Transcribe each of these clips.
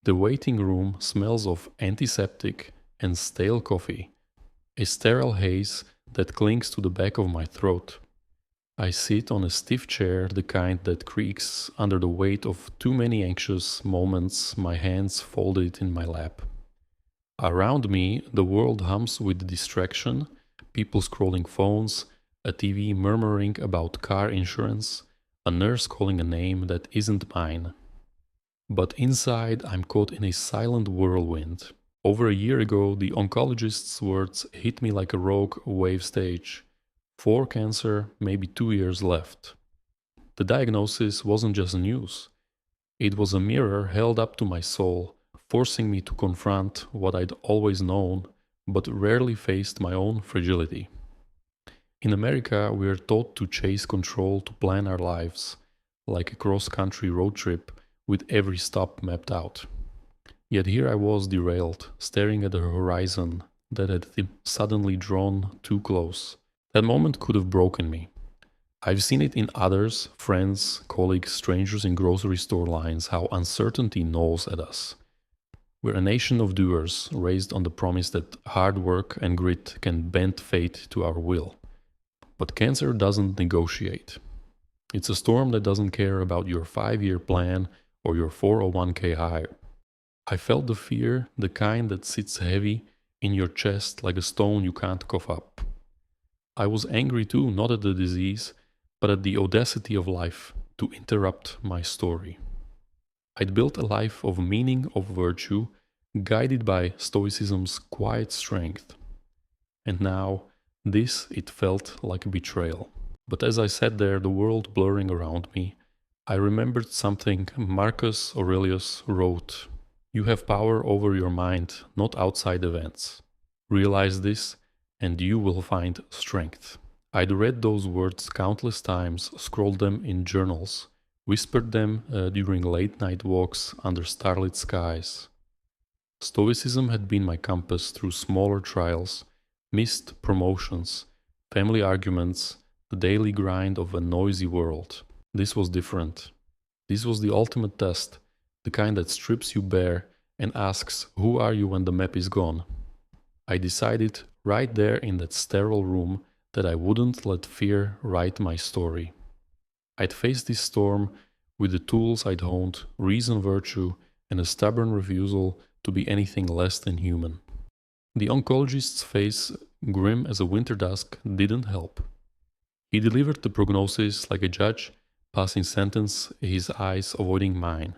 The waiting room smells of antiseptic and stale coffee, a sterile haze that clings to the back of my throat. I sit on a stiff chair, the kind that creaks under the weight of too many anxious moments, my hands folded in my lap. Around me, the world hums with distraction, people scrolling phones, a TV murmuring about car insurance, a nurse calling a name that isn't mine. But inside, I'm caught in a silent whirlwind. Over a year ago, the oncologist's words hit me like a rogue wave stage. 4 cancer, maybe 2 years left. The diagnosis wasn't just news. It was a mirror held up to my soul, forcing me to confront what I'd always known, but rarely faced my own fragility. In America, we are taught to chase control to plan our lives, like a cross-country road trip with every stop mapped out. Yet here I was derailed, staring at the horizon that had suddenly drawn too close. That moment could have broken me. I've seen it in others, friends, colleagues, strangers in grocery store lines, how uncertainty gnaws at us. We're a nation of doers, raised on the promise that hard work and grit can bend fate to our will. But cancer doesn't negotiate. It's a storm that doesn't care about your 5-year plan or your 401k hire. I felt the fear, the kind that sits heavy in your chest like a stone you can't cough up. I was angry too, not at the disease, but at the audacity of life to interrupt my story. I'd built a life of meaning, of virtue, guided by Stoicism's quiet strength. And now, it felt like a betrayal. But as I sat there, the world blurring around me, I remembered something Marcus Aurelius wrote. You have power over your mind, not outside events. Realize this, and you will find strength. I'd read those words countless times, scrolled them in journals, whispered them during late-night walks under starlit skies. Stoicism had been my compass through smaller trials, missed promotions, family arguments, the daily grind of a noisy world. This was different. This was the ultimate test, the kind that strips you bare and asks, who are you when the map is gone? I decided right there in that sterile room that I wouldn't let fear write my story. I'd face this storm with the tools I'd honed, reason, virtue, and a stubborn refusal to be anything less than human. The oncologist's face, grim as a winter dusk, didn't help. He delivered the prognosis like a judge, passing sentence, his eyes avoiding mine.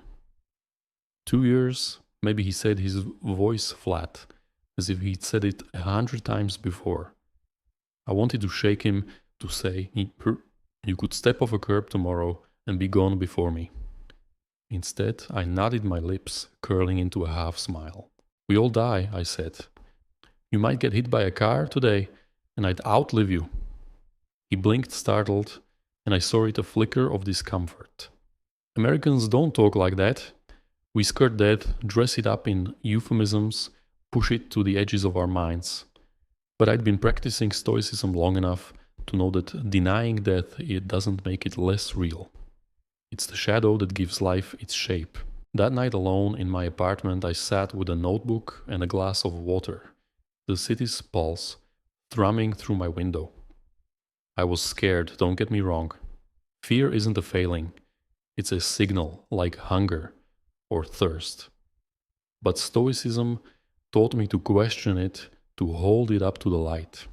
2 years, maybe he said, his voice flat, as if he'd said it 100 times before. I wanted to shake him, to say, you could step off a curb tomorrow and be gone before me. Instead, I nodded my lips, curling into a half smile. We all die, I said. You might get hit by a car today, and I'd outlive you. He blinked, startled, and I saw it a flicker of discomfort. Americans don't talk like that. We skirt death, dress it up in euphemisms, push it to the edges of our minds. But I'd been practicing Stoicism long enough to know that denying death, it doesn't make it less real. It's the shadow that gives life its shape. That night alone in my apartment, I sat with a notebook and a glass of water, the city's pulse thrumming through my window. I was scared, don't get me wrong. Fear isn't a failing. It's a signal, like hunger or thirst. But Stoicism taught me to question it, to hold it up to the light.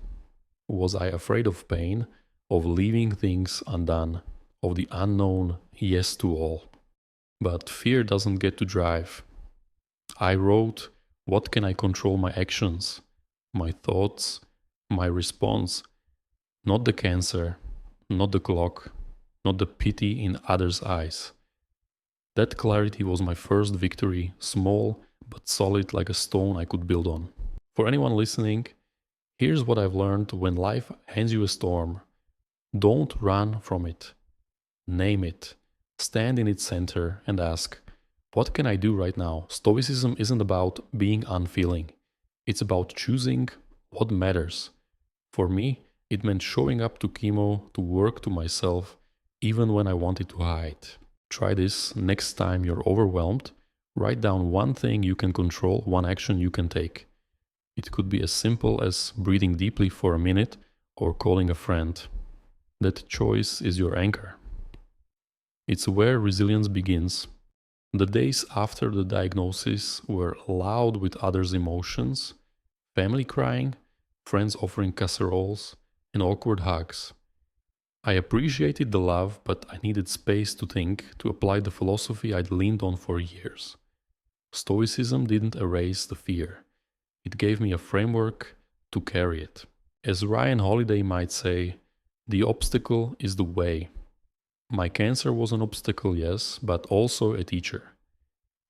Was I afraid of pain, of leaving things undone, of the unknown, yes to all? But fear doesn't get to drive. I wrote, what can I control my actions, my thoughts, my response? Not the cancer, not the clock, not the pity in others' eyes. That clarity was my first victory, small but solid like a stone I could build on. For anyone listening, here's what I've learned when life hands you a storm. Don't run from it. Name it. Stand in its center and ask, what can I do right now? Stoicism isn't about being unfeeling. It's about choosing what matters. For me, it meant showing up to chemo, to work, to myself, even when I wanted to hide. Try this next time you're overwhelmed Write down one thing you can control, one action you can take. It could be as simple as breathing deeply for a minute or calling a friend. That choice is your anchor. It's where resilience begins. The days after the diagnosis were loud with others' emotions, family crying, friends offering casseroles, and awkward hugs. I appreciated the love, but I needed space to think, to apply the philosophy I'd leaned on for years. Stoicism didn't erase the fear. It gave me a framework to carry it. As Ryan Holiday might say, the obstacle is the way. My cancer was an obstacle, yes, but also a teacher.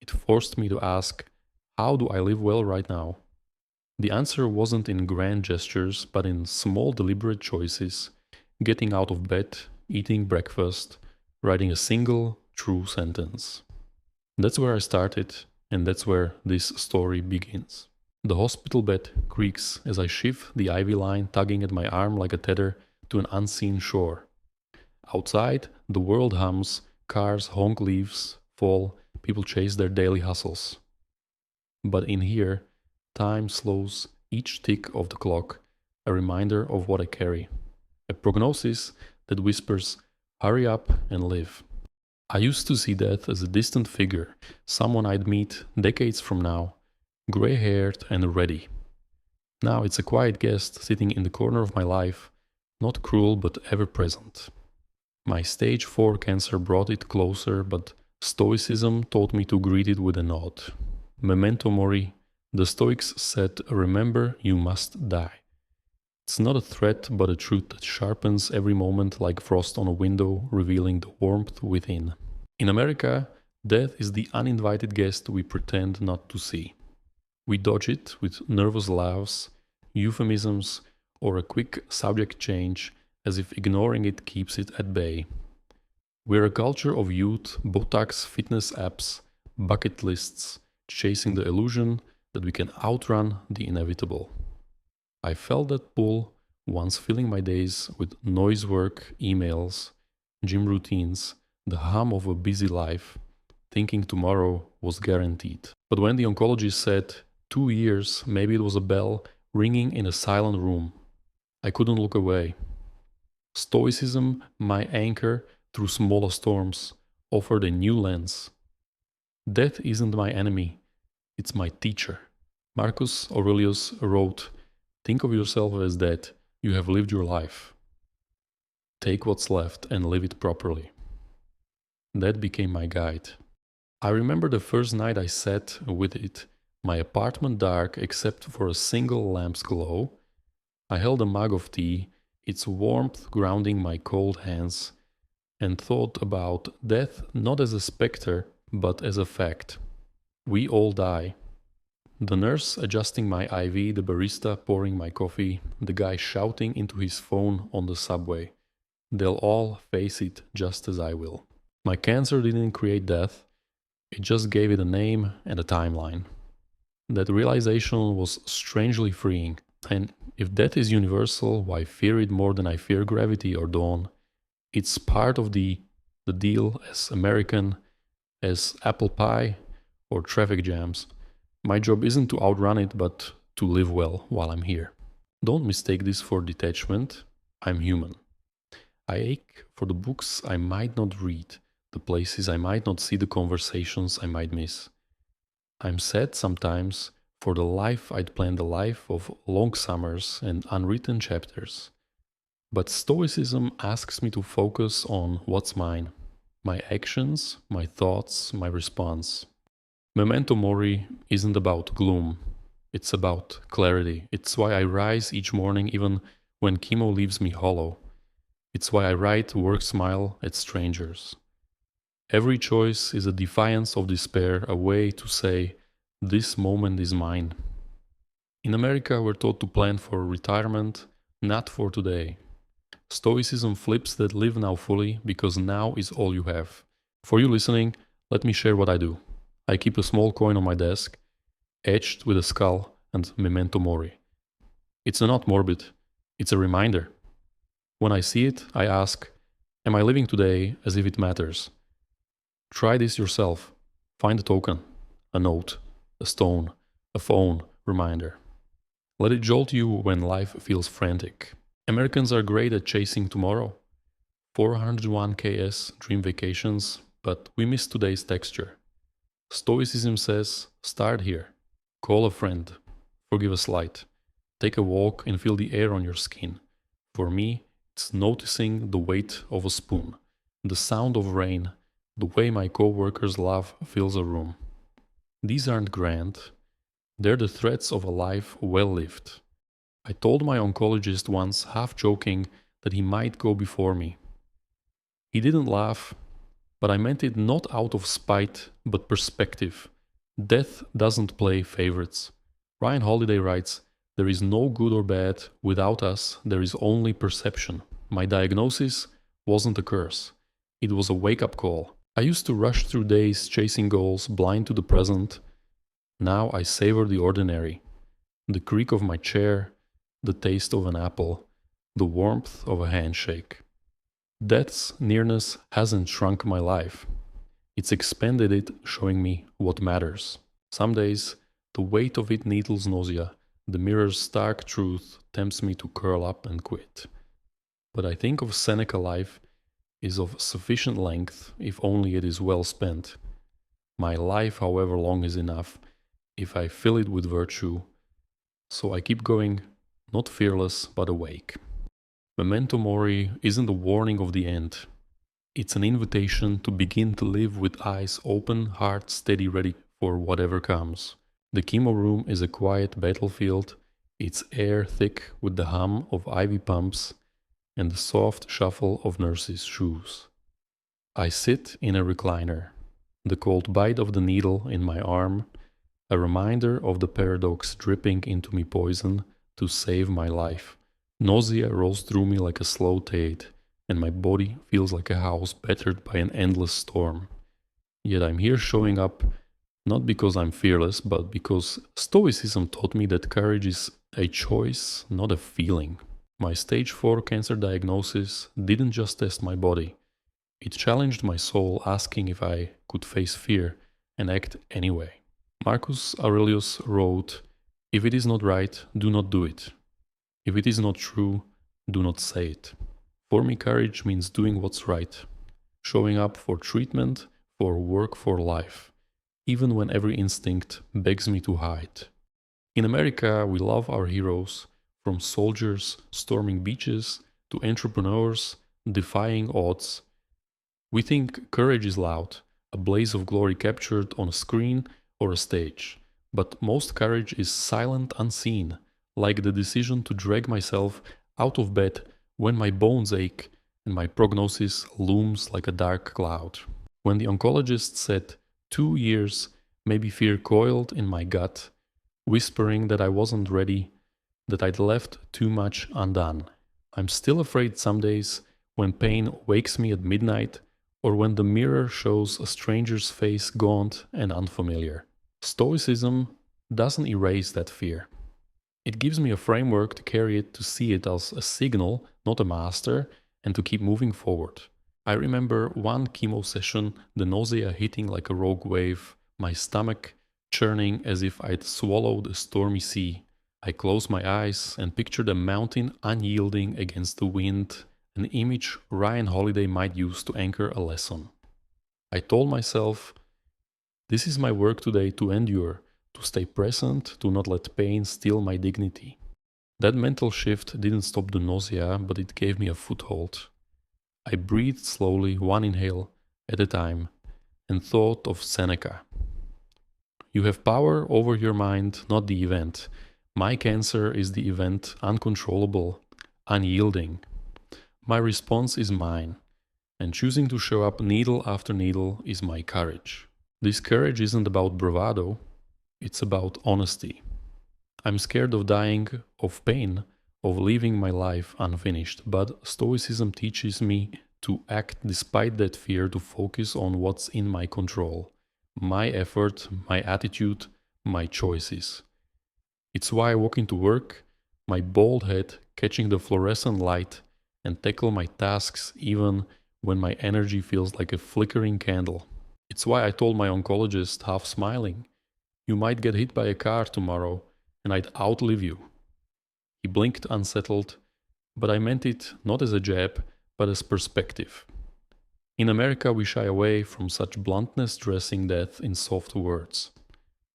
It forced me to ask, how do I live well right now? The answer wasn't in grand gestures, but in small deliberate choices, getting out of bed, eating breakfast, writing a single true sentence. That's where I started, and that's where this story begins. The hospital bed creaks as I shift the ivy line tugging at my arm like a tether to an unseen shore. Outside, the world hums, cars honk, leaves fall, people chase their daily hustles. But in here, time slows each tick of the clock, a reminder of what I carry. A prognosis that whispers, hurry up and live. I used to see death as a distant figure, someone I'd meet decades from now, gray haired and ready. Now it's a quiet guest sitting in the corner of my life, not cruel but ever present. My stage 4 cancer brought it closer, but Stoicism taught me to greet it with a nod. Memento mori, the Stoics said, remember you must die. It's not a threat, but a truth that sharpens every moment like frost on a window, revealing the warmth within. In America, death is the uninvited guest we pretend not to see. We dodge it with nervous laughs, euphemisms, or a quick subject change, as if ignoring it keeps it at bay. We're a culture of youth, Botox, fitness apps, bucket lists, chasing the illusion that we can outrun the inevitable. I felt that pull once, filling my days with noise work, emails, gym routines, the hum of a busy life, thinking tomorrow was guaranteed. But when the oncologist said 2 years, maybe it was a bell ringing in a silent room. I couldn't look away. Stoicism, my anchor through smaller storms, offered a new lens. Death isn't my enemy, it's my teacher. Marcus Aurelius wrote, think of yourself as dead, you have lived your life. Take what's left and live it properly. That became my guide. I remember the first night I sat with it, my apartment dark except for a single lamp's glow. I held a mug of tea, its warmth grounding my cold hands, and thought about death not as a specter, but as a fact. We all die. The nurse adjusting my IV, the barista pouring my coffee, the guy shouting into his phone on the subway. They'll all face it just as I will. My cancer didn't create death, it just gave it a name and a timeline. That realization was strangely freeing, and if death is universal, why fear it more than I fear gravity or dawn? It's part of the deal, as American as apple pie or traffic jams. My job isn't to outrun it, but to live well while I'm here. Don't mistake this for detachment. I'm human. I ache for the books I might not read, the places I might not see, the conversations I might miss. I'm sad sometimes for the life I'd planned, a life of long summers and unwritten chapters. But Stoicism asks me to focus on what's mine, my actions, my thoughts, my response. Memento mori isn't about gloom, it's about clarity. It's why I rise each morning even when chemo leaves me hollow. It's why I write work smile at strangers. Every choice is a defiance of despair, a way to say, this moment is mine. In America, we're taught to plan for retirement, not for today. Stoicism flips that live now fully, because now is all you have. For you listening, let me share what I do. I keep a small coin on my desk, etched with a skull and memento mori. It's not morbid, it's a reminder. When I see it, I ask, am I living today as if it matters? Try this yourself. Find a token. a note, a stone, a phone reminder. Let it jolt you when life feels frantic. Americans are great at chasing tomorrow. 401 ks, dream vacations, but we miss today's texture. Stoicism says, start here. Call a friend. Forgive a slight. Take a walk and feel the air on your skin. For me, it's noticing the weight of a spoon, the sound of rain, the way my coworkers' laugh fills a room. These aren't grand. They're the threads of a life well lived. I told my oncologist once, half joking, that he might go before me. He didn't laugh, but I meant it not out of spite, but perspective. Death doesn't play favorites. Ryan Holiday writes, there is no good or bad. Without us, there is only perception. My diagnosis wasn't a curse. It was a wake-up call. I used to rush through days chasing goals, blind to the present. Now I savor the ordinary. The creak of my chair, the taste of an apple, the warmth of a handshake. Death's nearness hasn't shrunk my life. It's expanded it, showing me what matters. Some days, the weight of it needles nausea. The mirror's stark truth tempts me to curl up and quit. But I think of Seneca life is of sufficient length if only it is well spent. My life, however long, is enough if I fill it with virtue. So I keep going, not fearless but awake. Memento mori isn't a warning of the end. It's an invitation to begin to live with eyes open, heart steady, ready for whatever comes. The chemo room is a quiet battlefield, its air thick with the hum of IV pumps and the soft shuffle of nurses' shoes. I sit in a recliner, the cold bite of the needle in my arm, a reminder of the paradox dripping into me poison to save my life. Nausea rolls through me like a slow tide, and my body feels like a house battered by an endless storm. Yet I'm here showing up not because I'm fearless, but because Stoicism taught me that courage is a choice, not a feeling. My stage 4 cancer diagnosis didn't just test my body. It challenged my soul, asking if I could face fear and act anyway. Marcus Aurelius wrote, "If it is not right, do not do it. If it is not true, do not say it." For me, courage means doing what's right, showing up for treatment, for work, for life, even when every instinct begs me to hide. In America, we love our heroes, from soldiers storming beaches to entrepreneurs defying odds. We think courage is loud, a blaze of glory captured on a screen or a stage. But most courage is silent, unseen, like the decision to drag myself out of bed when my bones ache and my prognosis looms like a dark cloud. When the oncologist said 2 years, maybe fear coiled in my gut, whispering that I wasn't ready, that I'd left too much undone. I'm still afraid some days when pain wakes me at midnight or when the mirror shows a stranger's face gaunt and unfamiliar. Stoicism doesn't erase that fear. It gives me a framework to carry it, to see it as a signal, not a master, and to keep moving forward. I remember one chemo session, the nausea hitting like a rogue wave, my stomach churning as if I'd swallowed a stormy sea. I closed my eyes and pictured a mountain unyielding against the wind, an image Ryan Holiday might use to anchor a lesson. I told myself, this is my work today, to endure, to stay present, to not let pain steal my dignity. That mental shift didn't stop the nausea, but it gave me a foothold. I breathed slowly, one inhale at a time, and thought of Seneca. You have power over your mind, not the event. My cancer is the event, uncontrollable, unyielding. My response is mine, and choosing to show up needle after needle is my courage. This courage isn't about bravado, it's about honesty. I'm scared of dying, of pain, of leaving my life unfinished, but Stoicism teaches me to act despite that fear, to focus on what's in my control, my effort, my attitude, my choices. It's why I walk into work, my bald head catching the fluorescent light, and tackle my tasks even when my energy feels like a flickering candle. It's why I told my oncologist, half smiling, You might get hit by a car tomorrow, and I'd outlive you. He blinked unsettled, but I meant it not as a jab, but as perspective. In America, we shy away from such bluntness, dressing death in soft words.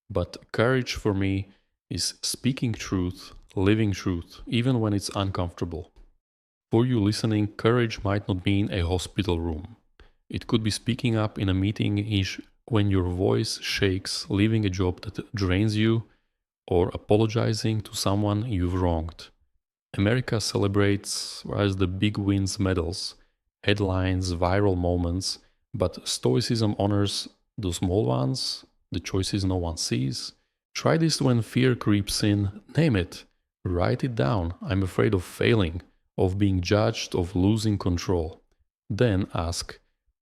But courage for me is speaking truth, living truth, even when it's uncomfortable. For you listening, courage might not mean a hospital room. It could be speaking up in a meeting when your voice shakes, leaving a job that drains you, or apologizing to someone you've wronged. America celebrates as the big wins medals, headlines, viral moments, but Stoicism honors the small ones, the choices no one sees. Try this when fear creeps in, name it, write it down. I'm afraid of failing, of being judged, of losing control. Then ask,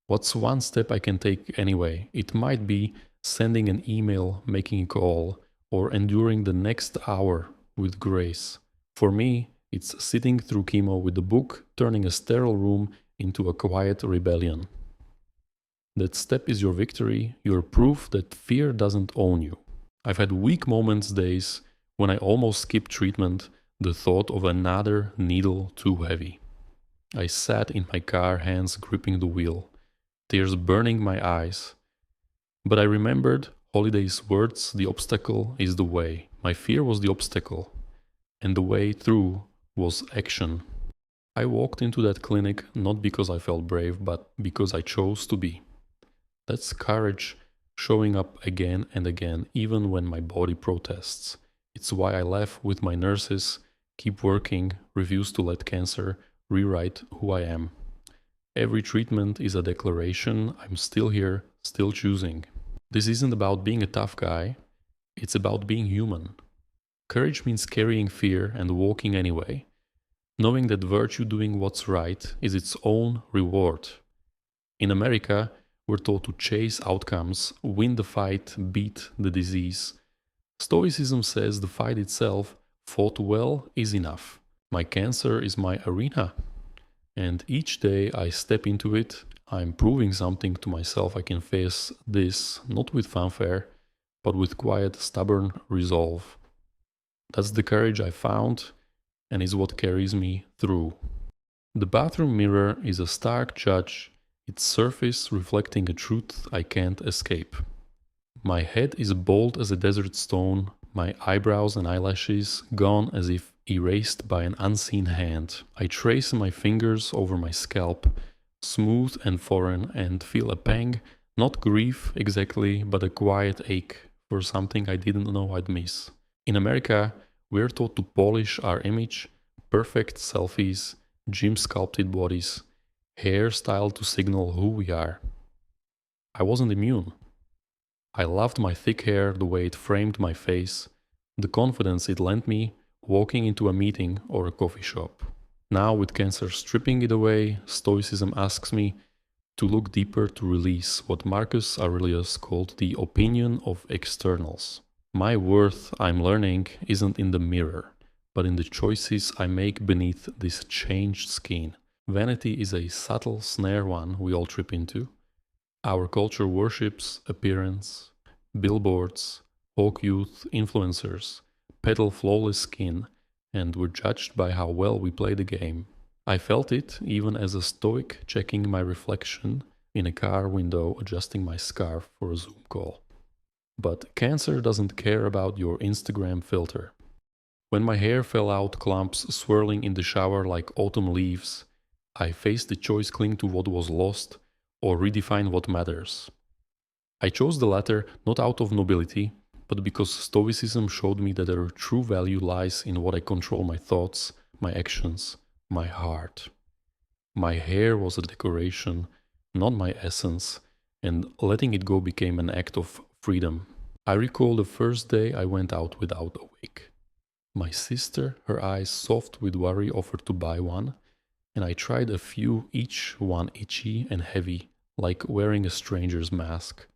what's one step I can take anyway? It might be sending an email, making a call, or enduring the next hour with grace. For me, it's sitting through chemo with a book, turning a sterile room into a quiet rebellion. That step is your victory, your proof that fear doesn't own you. I've had weak moments, days, when I almost skipped treatment, the thought of another needle too heavy. I sat in my car, hands gripping the wheel, tears burning my eyes. But I remembered Holiday's words, the obstacle is the way. My fear was the obstacle, and the way through was action. I walked into that clinic not because I felt brave, but because I chose to be. That's courage showing up again and again, even when my body protests. It's why I laugh with my nurses, keep working, refuse to let cancer rewrite who I am. Every treatment is a declaration I'm still here, still choosing. This isn't about being a tough guy, it's about being human. Courage means carrying fear and walking anyway, knowing that virtue doing what's right is its own reward. In America, we're taught to chase outcomes, win the fight, beat the disease. Stoicism says the fight itself, fought well, is enough. My cancer is my arena. And each day I step into it, I'm proving something to myself. I can face this, not with fanfare, but with quiet, stubborn resolve. That's the courage I found, and is what carries me through. The bathroom mirror is a stark judge, its surface reflecting a truth I can't escape. My head is bold as a desert stone, my eyebrows and eyelashes gone as if erased by an unseen hand. I trace my fingers over my scalp, smooth and foreign, and feel a pang, not grief exactly, but a quiet ache for something I didn't know I'd miss. In America, we're taught to polish our image, perfect selfies, gym sculpted bodies, hairstyle to signal who we are. I wasn't immune. I loved my thick hair, the way it framed my face, the confidence it lent me walking into a meeting or a coffee shop. Now, with cancer stripping it away, Stoicism asks me to look deeper, to release what Marcus Aurelius called the opinion of externals. My worth, I'm learning, isn't in the mirror, but in the choices I make beneath this changed skin. Vanity is a subtle snare one we all trip into. Our culture worships appearance, billboards, folk youth, influencers, peddle flawless skin, and we're judged by how well we play the game. I felt it even as a Stoic checking my reflection in a car window, adjusting my scarf for a Zoom call. But cancer doesn't care about your Instagram filter. When my hair fell out, clumps swirling in the shower like autumn leaves, I faced the choice: cling to what was lost or redefine what matters. I chose the latter not out of nobility, but because Stoicism showed me that their true value lies in what I control: my thoughts, my actions, my heart. My hair was a decoration, not my essence, and letting it go became an act of freedom. I recall the first day I went out without a wig. My sister, her eyes soft with worry, offered to buy one, and I tried a few, each one itchy and heavy, like wearing a stranger's mask.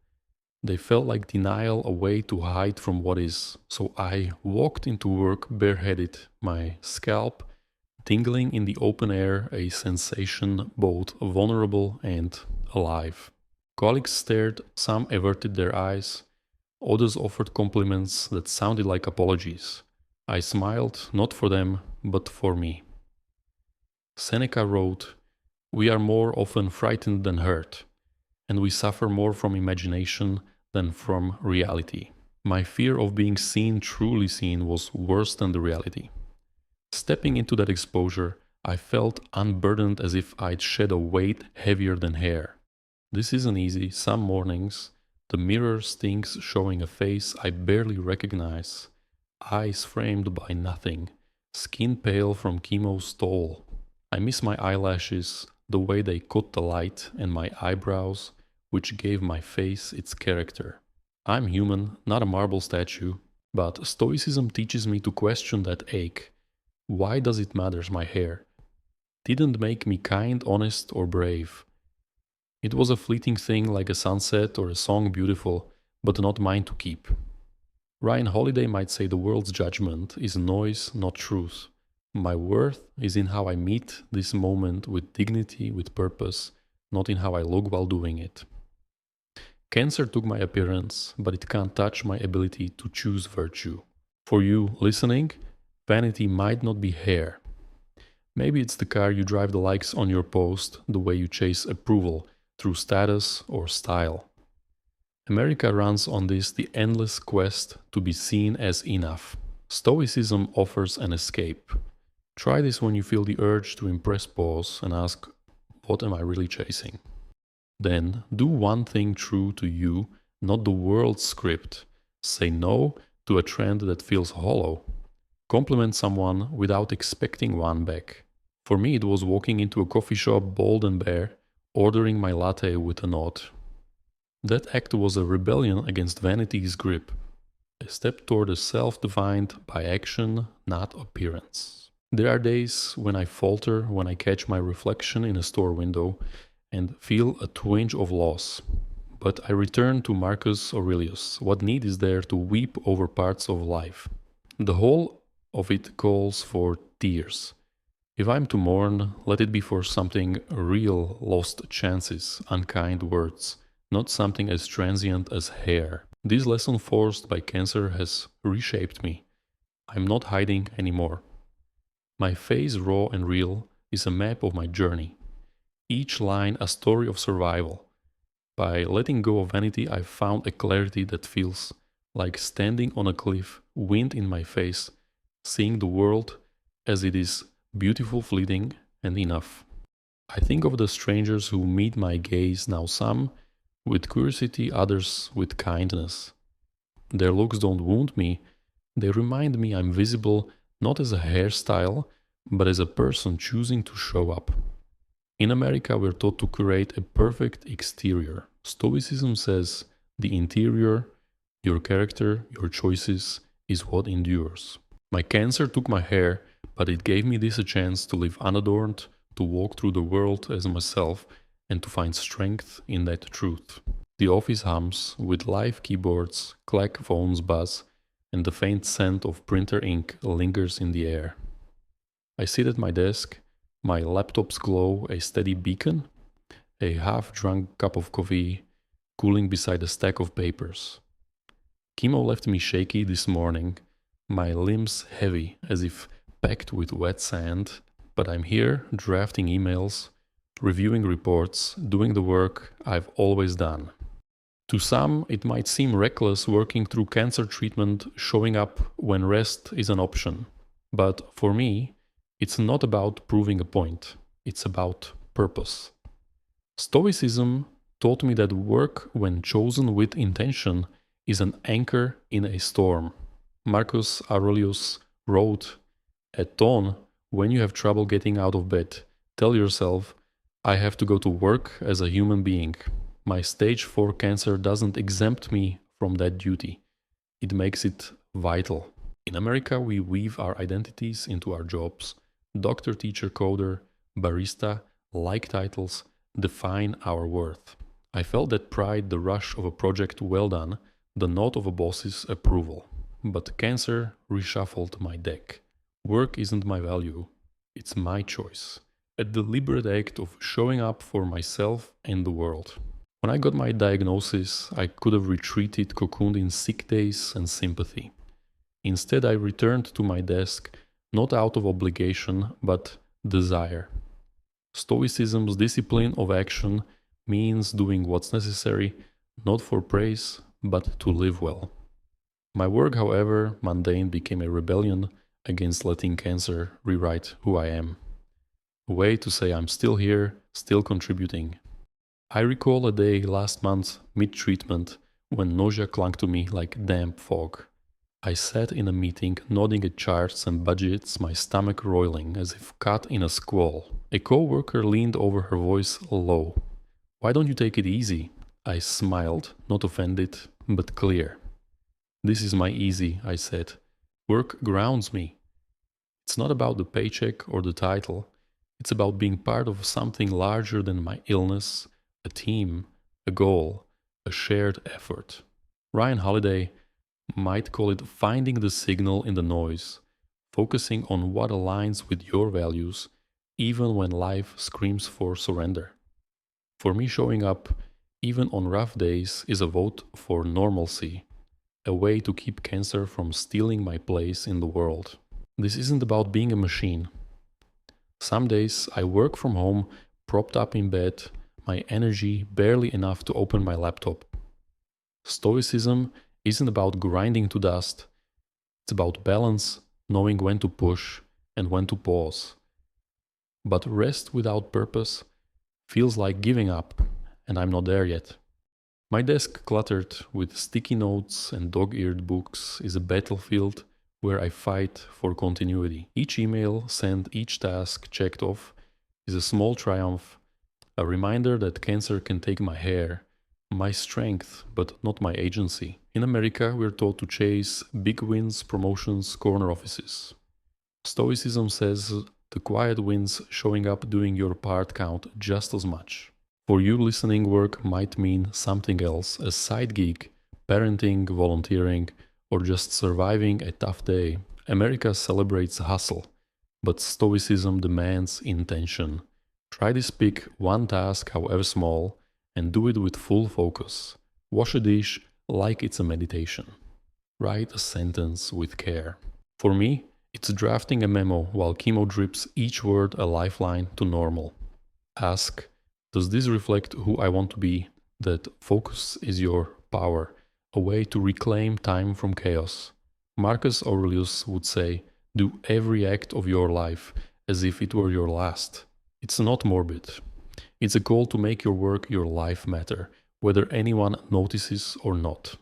They felt like denial, a way to hide from what is. So I walked into work bareheaded, my scalp tingling in the open air, a sensation both vulnerable and alive. Colleagues stared, some averted their eyes, Others offered compliments that sounded like apologies. I smiled, not for them, but for me. Seneca wrote, "We are more often frightened than hurt, and we suffer more from imagination than from reality." My fear of being seen, truly seen, was worse than the reality. Stepping into that exposure, I felt unburdened as if I'd shed a weight heavier than hair. This isn't easy. Some mornings, the mirror stings, showing a face I barely recognize, eyes framed by nothing, skin pale from chemo's toll. I miss my eyelashes, the way they caught the light, and my eyebrows, which gave my face its character. I'm human, not a marble statue, but Stoicism teaches me to question that ache. Why does it matter, my hair? Didn't make me kind, honest, or brave. It was a fleeting thing like a sunset or a song beautiful, but not mine to keep. Ryan Holiday might say the world's judgment is noise, not truth. My worth is in how I meet this moment with dignity, with purpose, not in how I look while doing it. Cancer took my appearance, but it can't touch my ability to choose virtue. For you listening, vanity might not be hair. Maybe it's the car you drive, the likes on your post, the way you chase approval through status or style. America runs on this the endless quest to be seen as enough. Stoicism offers an escape. Try this when you feel the urge to impress. Pause and ask, what am I really chasing? Then do one thing true to you, not the world's script. Say no to a trend that feels hollow. Compliment someone without expecting one back. For me, it was walking into a coffee shop bold and bare, ordering my latte with a nod. That act was a rebellion against vanity's grip, a step toward a self defined by action, not appearance. There are days when I falter, when I catch my reflection in a store window and feel a twinge of loss. But I return to Marcus Aurelius. What need is there to weep over parts of life? The whole of it calls for tears. If I'm to mourn, let it be for something real, lost chances, unkind words, not something as transient as hair. This lesson forced by cancer has reshaped me. I'm not hiding anymore. My face, raw and real, is a map of my journey. Each line a story of survival. By letting go of vanity, I've found a clarity that feels like standing on a cliff, wind in my face, seeing the world as it is, beautiful, fleeting, and enough. I think of the strangers who meet my gaze now, some with curiosity, others with kindness. Their looks don't wound me, they remind me I'm visible not as a hairstyle, but as a person choosing to show up. In America, we're taught to create a perfect exterior. Stoicism says the interior, your character, your choices, is what endures. My cancer took my hair, but it gave me this a chance to live unadorned, to walk through the world as myself, and to find strength in that truth. The office hums with live keyboards, clack phones buzz, and the faint scent of printer ink lingers in the air. I sit at my desk, my laptop's glow a steady beacon, a half-drunk cup of coffee cooling beside a stack of papers. Chemo left me shaky this morning, my limbs heavy as if packed with wet sand, but I'm here drafting emails, reviewing reports, doing the work I've always done. To some, it might seem reckless working through cancer treatment, showing up when rest is an option. But for me, it's not about proving a point, it's about purpose. Stoicism taught me that work, when chosen with intention, is an anchor in a storm. Marcus Aurelius wrote, "At dawn, when you have trouble getting out of bed, tell yourself, I have to go to work as a human being. My stage 4 cancer doesn't exempt me from that duty. It makes it vital." In America, we weave our identities into our jobs. Doctor, teacher, coder, barista, like titles define our worth. I felt that pride, the rush of a project well done, the nod of a boss's approval. But cancer reshuffled my deck. Work isn't my value, it's my choice. A deliberate act of showing up for myself and the world. When I got my diagnosis, I could have retreated, cocooned in sick days and sympathy. Instead, I returned to my desk, not out of obligation, but desire. Stoicism's discipline of action means doing what's necessary, not for praise, but to live well. My work, however mundane, became a rebellion against letting cancer rewrite who I am. A way to say I'm still here, still contributing. I recall a day last month, mid-treatment, when nausea clung to me like damp fog. I sat in a meeting, nodding at charts and budgets, my stomach roiling as if caught in a squall. A co-worker leaned over, her voice low. "Why don't you take it easy?" I smiled, not offended, but clear. "This is my easy," I said. "Work grounds me. It's not about the paycheck or the title. It's about being part of something larger than my illness, a team, a goal, a shared effort." Ryan Holiday might call it finding the signal in the noise, focusing on what aligns with your values, even when life screams for surrender. For me, showing up, even on rough days, is a vote for normalcy, a way to keep cancer from stealing my place in the world. This isn't about being a machine. Some days I work from home, propped up in bed, my energy barely enough to open my laptop. Stoicism isn't about grinding to dust. It's about balance, knowing when to push and when to pause. But rest without purpose feels like giving up, and I'm not there yet. My desk, cluttered with sticky notes and dog-eared books, is a battlefield where I fight for continuity. Each email sent, each task checked off, is a small triumph, a reminder that cancer can take my hair, my strength, but not my agency. In America, we're taught to chase big wins, promotions, corner offices. Stoicism says the quiet wins, showing up, doing your part, count just as much. For you, listening work might mean something else, a side gig, parenting, volunteering, or just surviving a tough day. America celebrates hustle, but Stoicism demands intention. Try this, pick one task, however small, and do it with full focus. Wash a dish like it's a meditation. Write a sentence with care. For me, it's drafting a memo while chemo drips, each word a lifeline to normal. Ask, does this reflect who I want to be? That focus is your power, a way to reclaim time from chaos. Marcus Aurelius would say, do every act of your life as if it were your last. It's not morbid. It's a call to make your work, your life matter, whether anyone notices or not.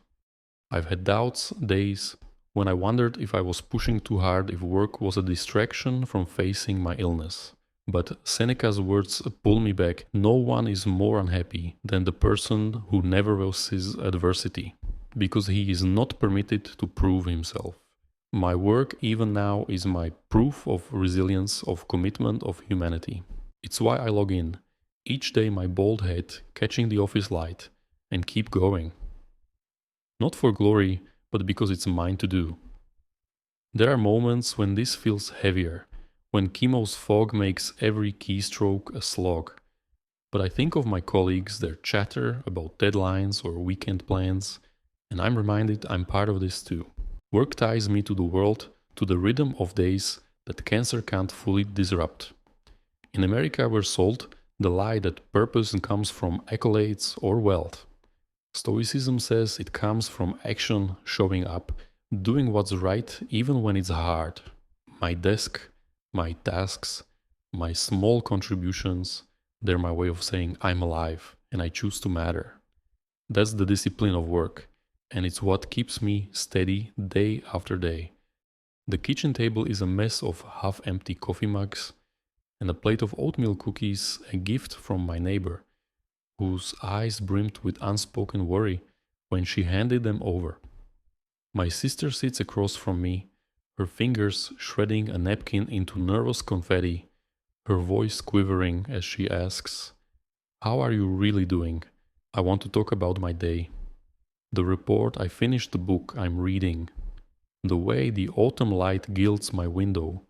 I've had doubts, days, when I wondered if I was pushing too hard, if work was a distraction from facing my illness. But Seneca's words pull me back. No one is more unhappy than the person who never will seize adversity, because he is not permitted to prove himself. My work, even now, is my proof of resilience, of commitment, of humanity. It's why I log in, each day my bald head catching the office light, and keep going. Not for glory, but because it's mine to do. There are moments when this feels heavier, when chemo's fog makes every keystroke a slog. But I think of my colleagues, their chatter about deadlines or weekend plans, and I'm reminded I'm part of this too. Work ties me to the world, to the rhythm of days that cancer can't fully disrupt. In America, we're sold the lie that purpose comes from accolades or wealth. Stoicism says it comes from action, showing up, doing what's right even when it's hard. My desk, my tasks, my small contributions, they're my way of saying I'm alive and I choose to matter. That's the discipline of work, and it's what keeps me steady day after day. The kitchen table is a mess of half-empty coffee mugs and a plate of oatmeal cookies, a gift from my neighbor, whose eyes brimmed with unspoken worry when she handed them over. My sister sits across from me, her fingers shredding a napkin into nervous confetti, her voice quivering as she asks, "How are you really doing? I want to talk about my day." The report, I finished the book I'm reading. The way the autumn light gilds my window,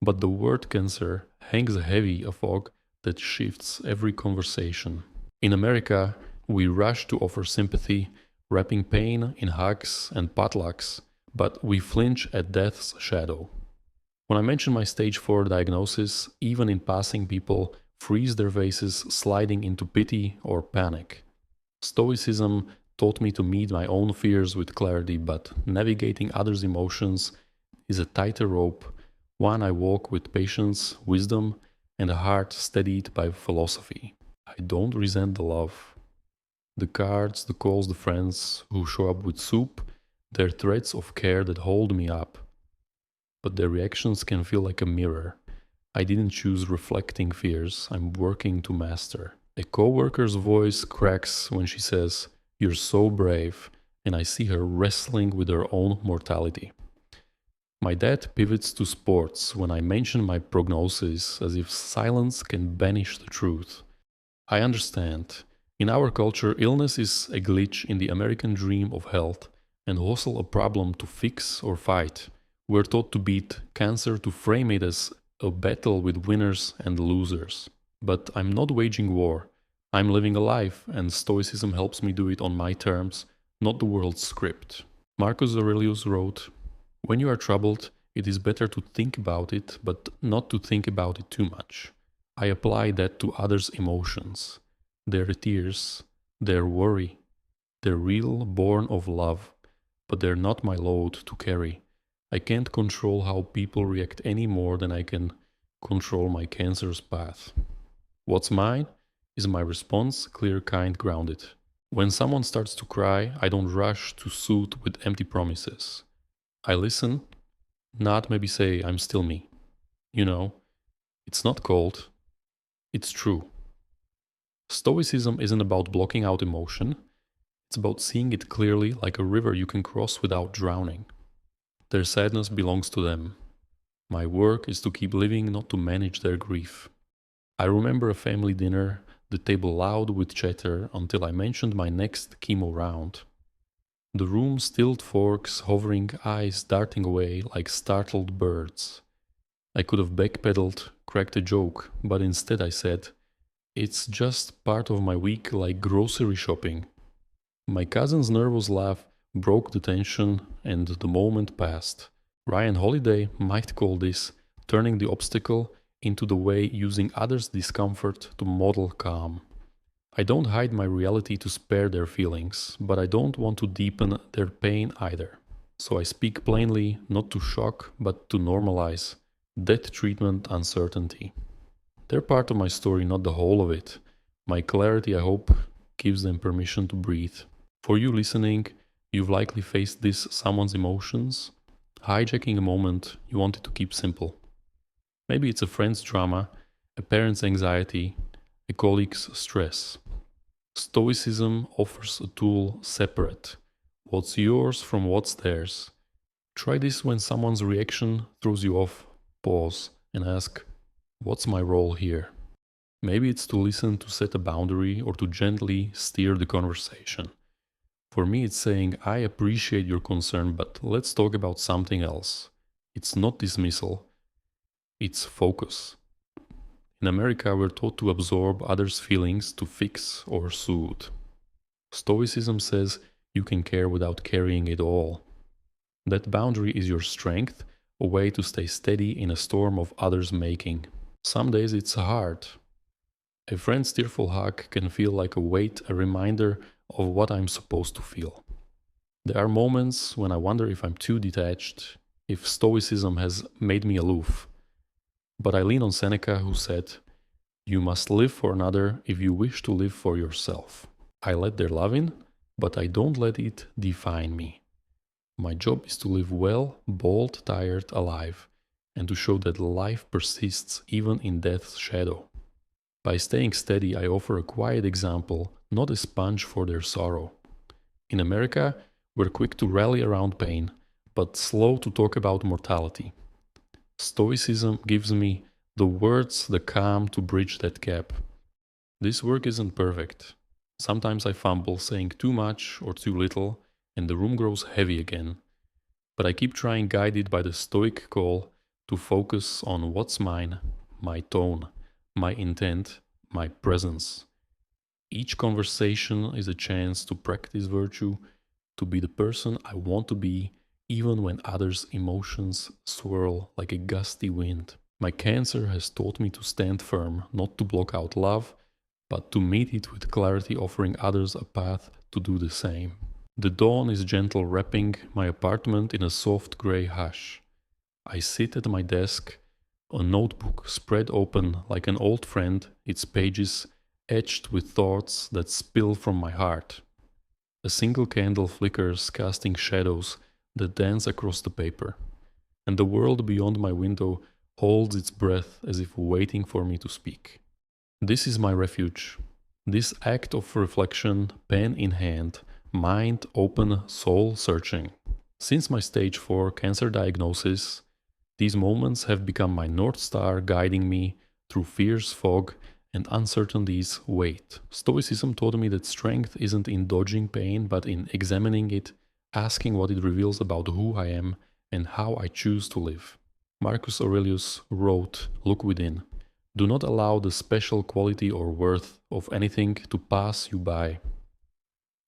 but the word cancer hangs heavy, a fog that shifts every conversation. In America, We rush to offer sympathy, wrapping pain in hugs and potlucks, but we flinch at death's shadow. When I mention my stage 4 diagnosis, even in passing, people freeze their faces, sliding into pity or panic. Stoicism taught me to meet my own fears with clarity, but navigating others' emotions is a tighter rope, one I walk with patience, wisdom, and a heart steadied by philosophy. I don't resent the love. The cards, the calls, the friends who show up with soup, they're threads of care that hold me up. But their reactions can feel like a mirror. I didn't choose reflecting fears I'm working to master. A coworker's voice cracks when she says, "You're so brave," and I see her wrestling with her own mortality. My dad pivots to sports when I mention my prognosis as if silence can banish the truth. I understand. In our culture, illness is a glitch in the American dream of health and hustle a problem to fix or fight. We're taught to beat cancer, to frame it as a battle with winners and losers. But I'm not waging war. I'm living a life, and Stoicism helps me do it on my terms, not the world's script. Marcus Aurelius wrote, "When you are troubled, it is better to think about it, but not to think about it too much." I apply that to others' emotions, their tears, their worry. They're real, born of love, but they're not my load to carry. I can't control how people react any more than I can control my cancer's path. What's mine is my response, clear, kind, grounded. When someone starts to cry, I don't rush to soothe with empty promises. I listen, not maybe say, "I'm still me." You know, it's not cold, it's true. Stoicism isn't about blocking out emotion, it's about seeing it clearly like a river you can cross without drowning. Their sadness belongs to them. My work is to keep living, not to manage their grief. I remember a family dinner, the table loud with chatter until I mentioned my next chemo round. The room stilled, forks hovering, eyes darting away like startled birds. I could have backpedaled, cracked a joke, but instead I said, "It's just part of my week, like grocery shopping." My cousin's nervous laugh broke the tension, and the moment passed. Ryan Holiday might call this turning the obstacle into the way, using others' discomfort to model calm. I don't hide my reality to spare their feelings, but I don't want to deepen their pain either. So I speak plainly, not to shock, but to normalize. Death treatment uncertainty. They're part of my story, not the whole of it. My clarity, I hope, gives them permission to breathe. For you listening, you've likely faced this someone's emotions, hijacking a moment you wanted to keep simple. Maybe it's a friend's drama, a parent's anxiety, a colleague's stress. Stoicism offers a tool separate. What's yours from what's theirs. Try this when someone's reaction throws you off. Pause and ask, "What's my role here?" Maybe it's to listen, to set a boundary, or to gently steer the conversation. For me, it's saying, "I appreciate your concern, but let's talk about something else." It's not dismissal, it's focus. In America, we're taught to absorb others' feelings, to fix or soothe. Stoicism says you can care without carrying it all. That boundary is your strength, a way to stay steady in a storm of others' making. Some days it's hard. A friend's tearful hug can feel like a weight, a reminder of what I'm supposed to feel. There are moments when I wonder if I'm too detached, if Stoicism has made me aloof. But I lean on Seneca, who said, "You must live for another if you wish to live for yourself." I let their love in, but I don't let it define me. My job is to live well, bold, tired, alive, and to show that life persists even in death's shadow. By staying steady, I offer a quiet example, not a sponge for their sorrow. In America, we're quick to rally around pain, but slow to talk about mortality. Stoicism gives me the words, the calm to bridge that gap. This work isn't perfect. Sometimes I fumble, saying too much or too little, and the room grows heavy again. But I keep trying, guided by the Stoic call to focus on what's mine, my tone, my intent, my presence. Each conversation is a chance to practice virtue, to be the person I want to be, even when others' emotions swirl like a gusty wind. My cancer has taught me to stand firm, not to block out love, but to meet it with clarity, offering others a path to do the same. The dawn is gentle, wrapping my apartment in a soft grey hush. I sit at my desk, a notebook spread open like an old friend, its pages etched with thoughts that spill from my heart. A single candle flickers, casting shadows that dance across the paper, and the world beyond my window holds its breath as if waiting for me to speak. This is my refuge. This act of reflection, pen in hand, mind open, soul searching. Since my stage 4 cancer diagnosis, these moments have become my North Star, guiding me through fear's fog and uncertainty's weight. Stoicism taught me that strength isn't in dodging pain, but in examining it, asking what it reveals about who I am and how I choose to live. Marcus Aurelius wrote, "Look within. Do not allow the special quality or worth of anything to pass you by."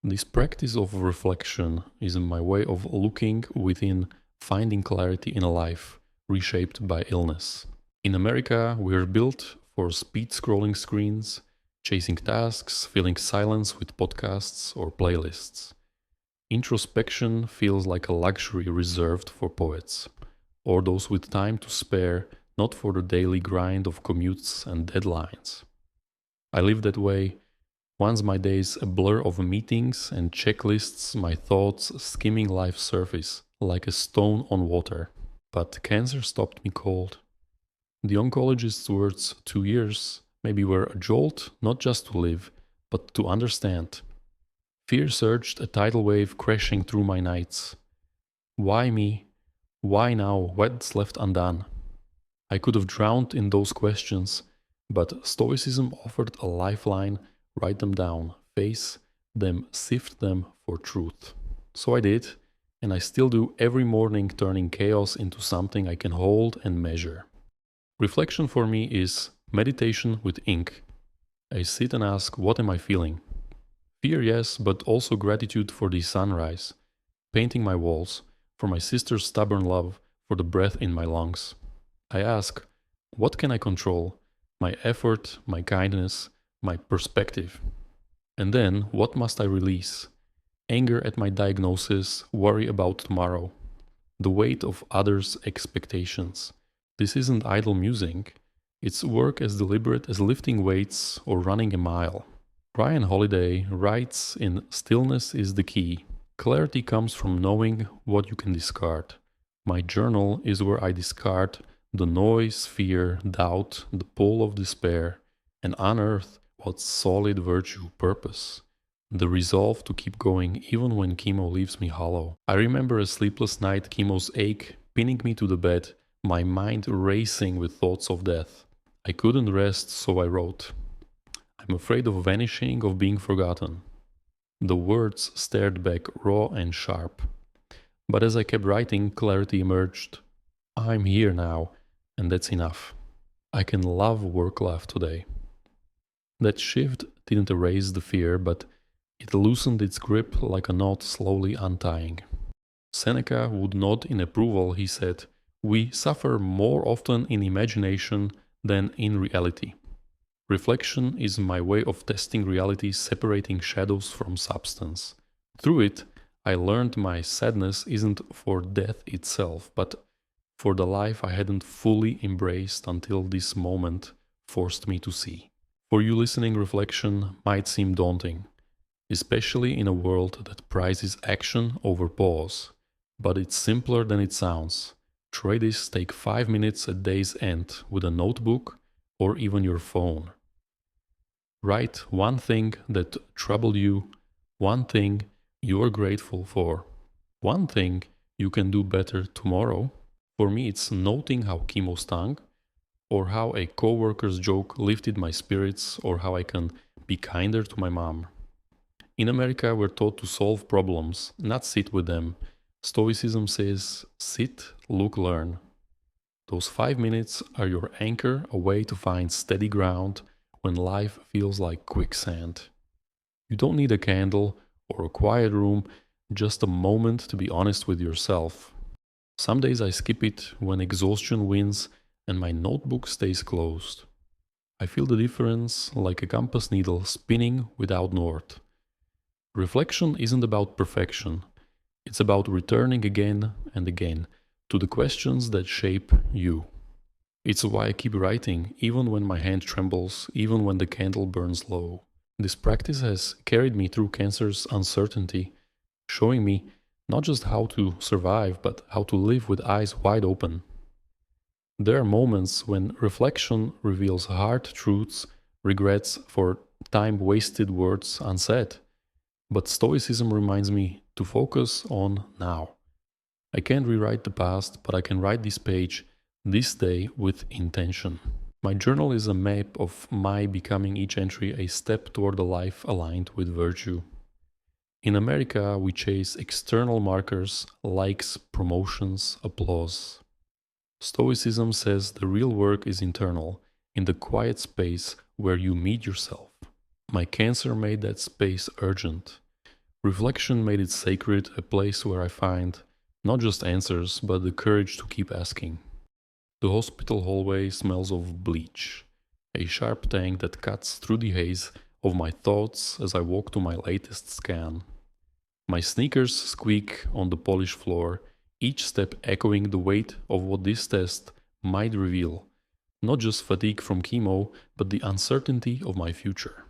This practice of reflection is my way of looking within, finding clarity in a life reshaped by illness. In America, we're built for speed scrolling screens, chasing tasks, filling silence with podcasts or playlists. Introspection feels like a luxury reserved for poets, or those with time to spare, not for the daily grind of commutes and deadlines. I live that way. Once my days a blur of meetings and checklists, my thoughts skimming life's surface like a stone on water. But cancer stopped me cold. The oncologist's words, 2 years, maybe were a jolt, not just to live, but to understand. Fear surged, a tidal wave crashing through my nights. Why me? Why now? What's left undone? I could have drowned in those questions, but Stoicism offered a lifeline. Write them down, face them, sift them for truth. So I did, and I still do every morning, turning chaos into something I can hold and measure. Reflection for me is meditation with ink. I sit and ask, what am I feeling? Fear, yes, but also gratitude for the sunrise, painting my walls, for my sister's stubborn love, for the breath in my lungs. I ask, what can I control? My effort, my kindness, my perspective. And then, what must I release? Anger at my diagnosis, worry about tomorrow, the weight of others' expectations. This isn't idle musing, it's work as deliberate as lifting weights or running a mile. Ryan Holiday writes in "Stillness is the key. Clarity comes from knowing what you can discard. My journal is where I discard the noise, fear, doubt, the pull of despair, and unearth what's solid virtue, purpose. The resolve to keep going even when chemo leaves me hollow. I remember a sleepless night, chemo's ache pinning me to the bed, my mind racing with thoughts of death. I couldn't rest, so I wrote. I'm afraid of vanishing, of being forgotten. The words stared back raw and sharp. But as I kept writing, clarity emerged. I'm here now, and that's enough. I can love work-life today. That shift didn't erase the fear, but it loosened its grip like a knot slowly untying. Seneca would nod in approval. He said, "We suffer more often in imagination than in reality." Reflection is my way of testing reality, separating shadows from substance. Through it, I learned my sadness isn't for death itself, but for the life I hadn't fully embraced until this moment forced me to see. For you listening, reflection might seem daunting, especially in a world that prizes action over pause. But it's simpler than it sounds. Try this, take 5 minutes at day's end with a notebook or even your phone. Write one thing that troubled you, one thing you are grateful for, one thing you can do better tomorrow. For me, it's noting how chemo stung, or how a coworker's joke lifted my spirits, or how I can be kinder to my mom. In America, we're taught to solve problems, not sit with them. Stoicism says, sit, look, learn. Those 5 minutes are your anchor, a way to find steady ground when life feels like quicksand. You don't need a candle or a quiet room, just a moment to be honest with yourself. Some days I skip it when exhaustion wins and my notebook stays closed. I feel the difference like a compass needle spinning without north. Reflection isn't about perfection, it's about returning again and again to the questions that shape you. It's why I keep writing, even when my hand trembles, even when the candle burns low. This practice has carried me through cancer's uncertainty, showing me not just how to survive, but how to live with eyes wide open. There are moments when reflection reveals hard truths, regrets for time wasted words unsaid. But Stoicism reminds me to focus on now. I can't rewrite the past, but I can write this page, this day, with intention. My journal is a map of my becoming, each entry a step toward a life aligned with virtue. In America, we chase external markers, likes, promotions, applause. Stoicism says the real work is internal, in the quiet space where you meet yourself. My cancer made that space urgent. Reflection made it sacred, a place where I find not just answers, but the courage to keep asking. The hospital hallway smells of bleach, a sharp tang that cuts through the haze of my thoughts as I walk to my latest scan. My sneakers squeak on the polished floor, each step echoing the weight of what this test might reveal. Not just fatigue from chemo, but the uncertainty of my future.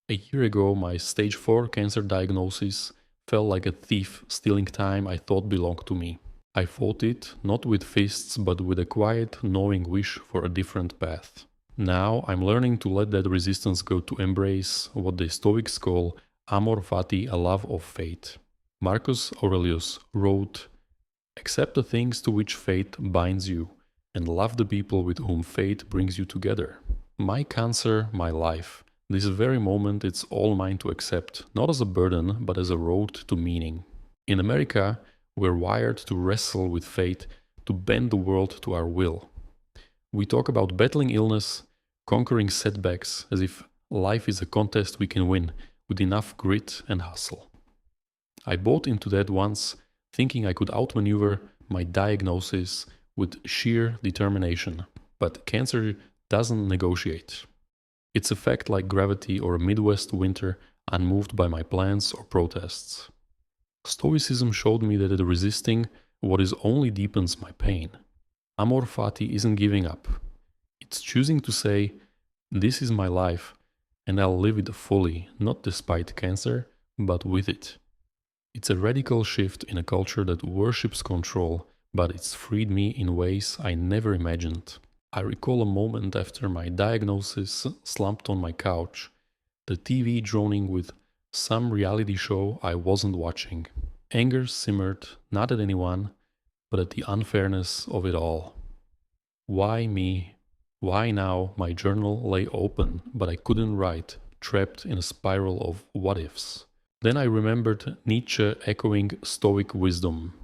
A year ago, my stage 4 cancer diagnosis felt like a thief stealing time I thought belonged to me. I fought it, not with fists, but with a quiet, knowing wish for a different path. Now I'm learning to let that resistance go, to embrace what the Stoics call amor fati, a love of fate. Marcus Aurelius wrote, "Accept the things to which fate binds you, and love the people with whom fate brings you together." My cancer, my life. This very moment, it's all mine to accept, not as a burden, but as a road to meaning. In America, we're wired to wrestle with fate, to bend the world to our will. We talk about battling illness, conquering setbacks, as if life is a contest we can win with enough grit and hustle. I bought into that once, thinking I could outmaneuver my diagnosis with sheer determination. But cancer doesn't negotiate. It's a fact like gravity or a Midwest winter, unmoved by my plans or protests. Stoicism showed me that resisting what is only deepens my pain. Amor fati isn't giving up. It's choosing to say, this is my life, and I'll live it fully, not despite cancer, but with it. It's a radical shift in a culture that worships control, but it's freed me in ways I never imagined. I recall a moment after my diagnosis, slumped on my couch, the TV droning with some reality show I wasn't watching. Anger simmered, not at anyone, but at the unfairness of it all. Why me? Why now? My journal lay open, but I couldn't write, trapped in a spiral of what ifs. Then I remembered Nietzsche echoing Stoic wisdom.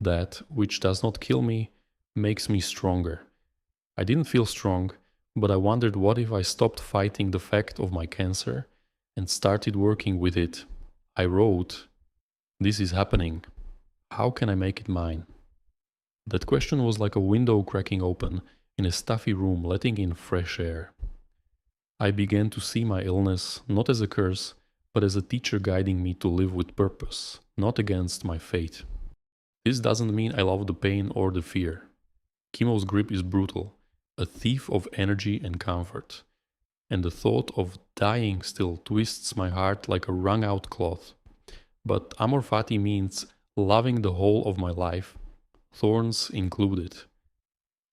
That which does not kill me makes me stronger. I didn't feel strong, but I wondered, what if I stopped fighting the fact of my cancer and started working with it? I wrote, "This is happening. How can I make it mine?" That question was like a window cracking open in a stuffy room, letting in fresh air. I began to see my illness not as a curse, but as a teacher guiding me to live with purpose, not against my fate. This doesn't mean I love the pain or the fear. Chemo's grip is brutal, a thief of energy and comfort, and the thought of dying still twists my heart like a wrung-out cloth. But amor fati means loving the whole of my life, thorns included.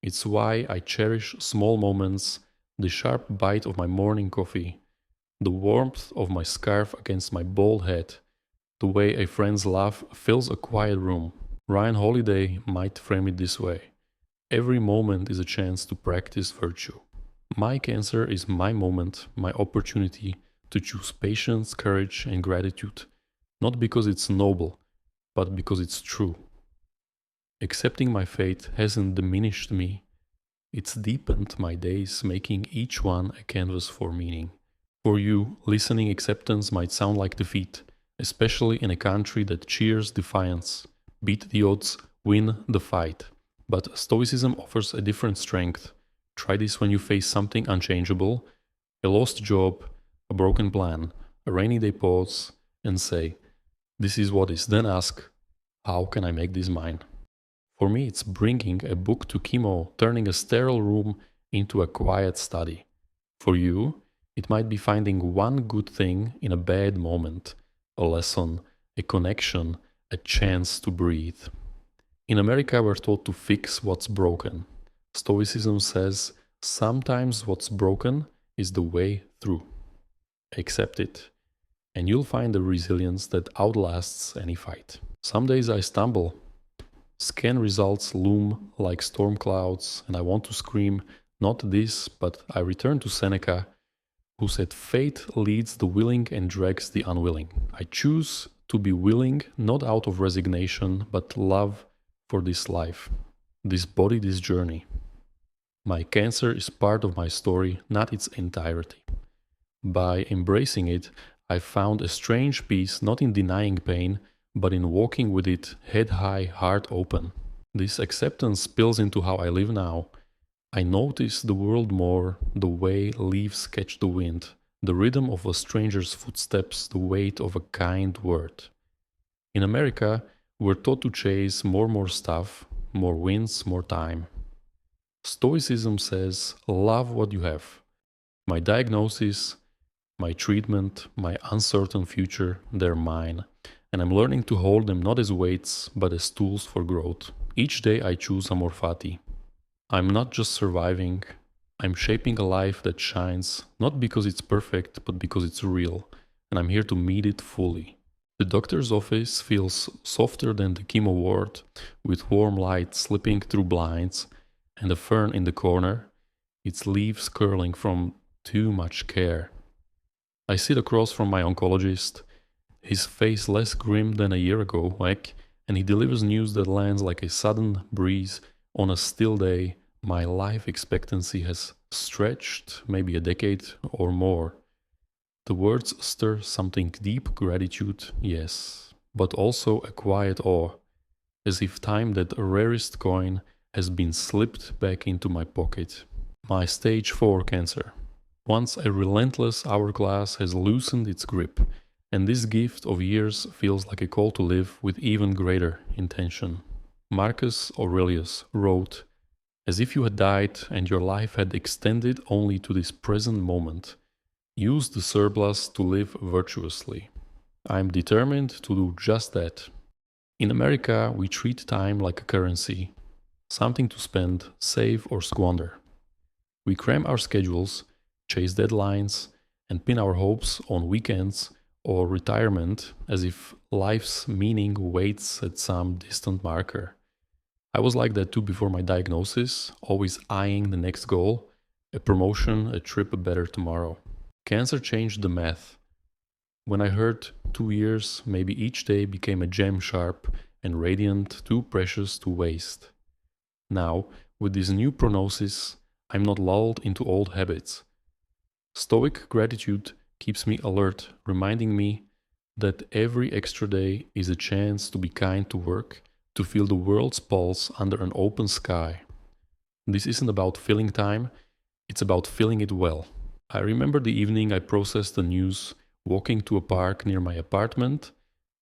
It's why I cherish small moments, the sharp bite of my morning coffee, the warmth of my scarf against my bald head, the way a friend's laugh fills a quiet room. Ryan Holiday might frame it this way: every moment is a chance to practice virtue. My cancer is my moment, my opportunity to choose patience, courage, and gratitude, not because it's noble, but because it's true. Accepting my fate hasn't diminished me, it's deepened my days, making each one a canvas for meaning. For you, listening acceptance might sound like defeat, especially in a country that cheers defiance. Beat the odds, win the fight. But Stoicism offers a different strength. Try this when you face something unchangeable, a lost job, a broken plan, a rainy day pause, and say, this is what is. Then ask, how can I make this mine? For me, it's bringing a book to chemo, turning a sterile room into a quiet study. For you, it might be finding one good thing in a bad moment, a lesson, a connection, a chance to breathe. In America, we're taught to fix what's broken. Stoicism says sometimes what's broken is the way through. Accept it, and you'll find a resilience that outlasts any fight. Some days I stumble. Scan results loom like storm clouds, and I want to scream, not this, but I return to Seneca, who said, fate leads the willing and drags the unwilling. I choose to be willing, not out of resignation, but love for this life, this body, this journey. My cancer is part of my story, not its entirety. By embracing it, I found a strange peace not in denying pain, but in walking with it head high, heart open. This acceptance spills into how I live now. I notice the world more, the way leaves catch the wind, the rhythm of a stranger's footsteps, the weight of a kind word. In America, we're taught to chase more stuff, more wins, more time. Stoicism says, love what you have. My diagnosis, my treatment, my uncertain future, they're mine. And I'm learning to hold them not as weights, but as tools for growth. Each day I choose amor fati. I'm not just surviving, I'm shaping a life that shines, not because it's perfect, but because it's real, and I'm here to meet it fully. The doctor's office feels softer than the chemo ward, with warm light slipping through blinds, and a fern in the corner, its leaves curling from too much care. I sit across from my oncologist, his face less grim than a year ago, and he delivers news that lands like a sudden breeze on a still day. My life expectancy has stretched maybe a decade or more. The words stir something deep gratitude, yes, but also a quiet awe, as if time, that rarest coin, has been slipped back into my pocket. My stage 4 cancer. Once a relentless hourglass has loosened its grip, and this gift of years feels like a call to live with even greater intention. Marcus Aurelius wrote, as if you had died and your life had extended only to this present moment, use the surplus to live virtuously. I am determined to do just that. In America, we treat time like a currency, something to spend, save, or squander. We cram our schedules, chase deadlines, and pin our hopes on weekends or retirement as if life's meaning waits at some distant marker. I was like that too before my diagnosis, always eyeing the next goal, a promotion, a trip, a better tomorrow. Cancer changed the math. When I heard 2 years, maybe each day became a gem sharp and radiant, too precious to waste. Now, with this new prognosis, I'm not lulled into old habits. Stoic gratitude keeps me alert, reminding me that every extra day is a chance to be kind to work, to feel the world's pulse under an open sky. This isn't about filling time, it's about filling it well. I remember the evening I processed the news, walking to a park near my apartment,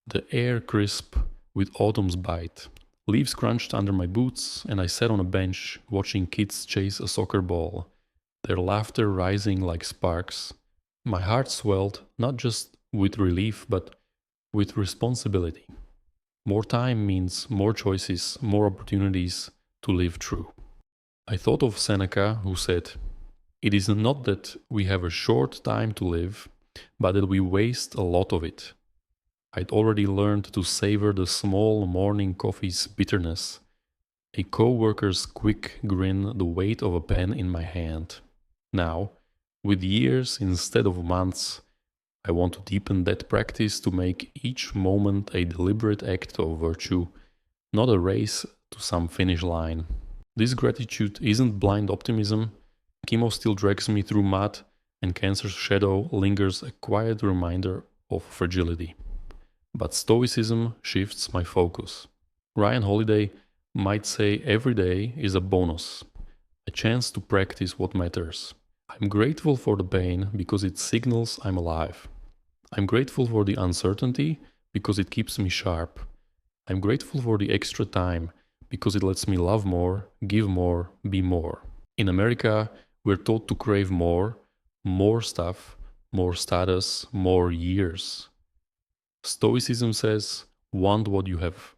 the air crisp with autumn's bite. Leaves crunched under my boots, and I sat on a bench watching kids chase a soccer ball, their laughter rising like sparks. My heart swelled, not just with relief, but with responsibility. More time means more choices, more opportunities to live true. I thought of Seneca, who said, it is not that we have a short time to live, but that we waste a lot of it. I'd already learned to savor the small morning coffee's bitterness, a co-worker's quick grin, the weight of a pen in my hand. Now, with years instead of months, I want to deepen that practice to make each moment a deliberate act of virtue, not a race to some finish line. This gratitude isn't blind optimism. Chemo still drags me through mud, and Cancer's shadow lingers a quiet reminder of fragility. But Stoicism shifts my focus. Ryan Holiday might say every day is a bonus, a chance to practice what matters. I'm grateful for the pain because it signals I'm alive. I'm grateful for the uncertainty because it keeps me sharp. I'm grateful for the extra time because it lets me love more, give more, be more. In America, we're taught to crave more stuff, more status, more years. Stoicism says, want what you have.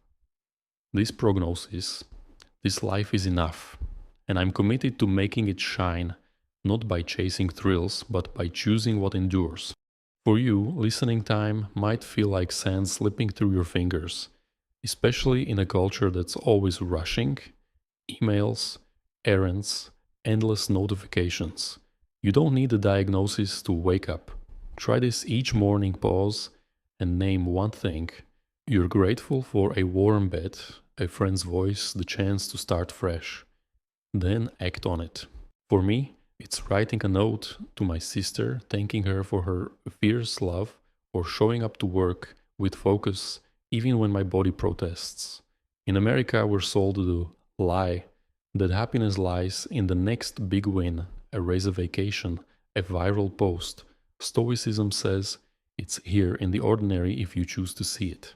This prognosis, this life is enough, and I'm committed to making it shine, not by chasing thrills, but by choosing what endures. For you, listening time might feel like sand slipping through your fingers, especially in a culture that's always rushing, emails, errands, endless notifications. You don't need a diagnosis to wake up. Try this each morning, pause, and name one thing. You're grateful for a warm bed, a friend's voice, the chance to start fresh. Then act on it. For me, it's writing a note to my sister, thanking her for her fierce love, or showing up to work with focus even when my body protests. In America, we're sold the lie that happiness lies in the next big win, a raise a vacation, a viral post. Stoicism says it's here in the ordinary if you choose to see it.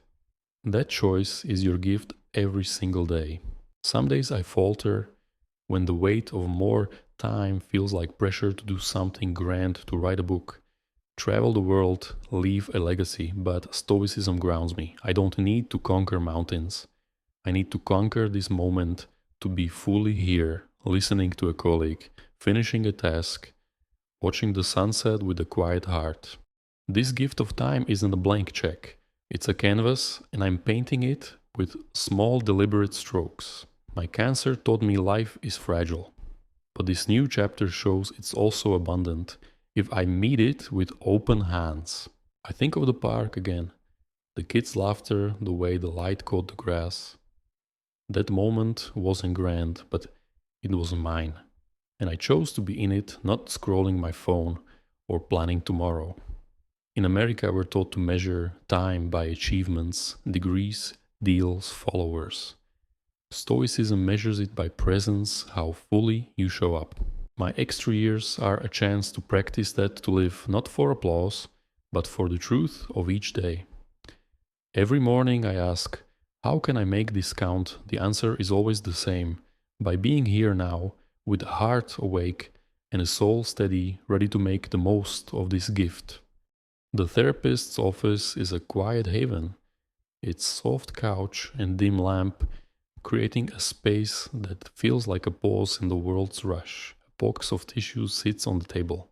That choice is your gift every single day. Some days I falter when the weight of more time feels like pressure to do something grand, to write a book, travel the world, leave a legacy, but Stoicism grounds me. I don't need to conquer mountains. I need to conquer this moment to be fully here, listening to a colleague, finishing a task, watching the sunset with a quiet heart. This gift of time isn't a blank check. It's a canvas, and I'm painting it with small, deliberate strokes. My cancer taught me life is fragile, but this new chapter shows it's also abundant if I meet it with open hands. I think of the park again, the kids' laughter, the way the light caught the grass. That moment wasn't grand, but it was mine, and I chose to be in it, not scrolling my phone or planning tomorrow. In America, we're taught to measure time by achievements, degrees, deals, followers. Stoicism measures it by presence, how fully you show up. My extra years are a chance to practice that, to live not for applause, but for the truth of each day. Every morning I ask, how can I make this count? The answer is always the same. By being here now, with a heart awake and a soul steady, ready to make the most of this gift. The therapist's office is a quiet haven. Its soft couch and dim lamp creating a space that feels like a pause in the world's rush. A box of tissues sits on the table,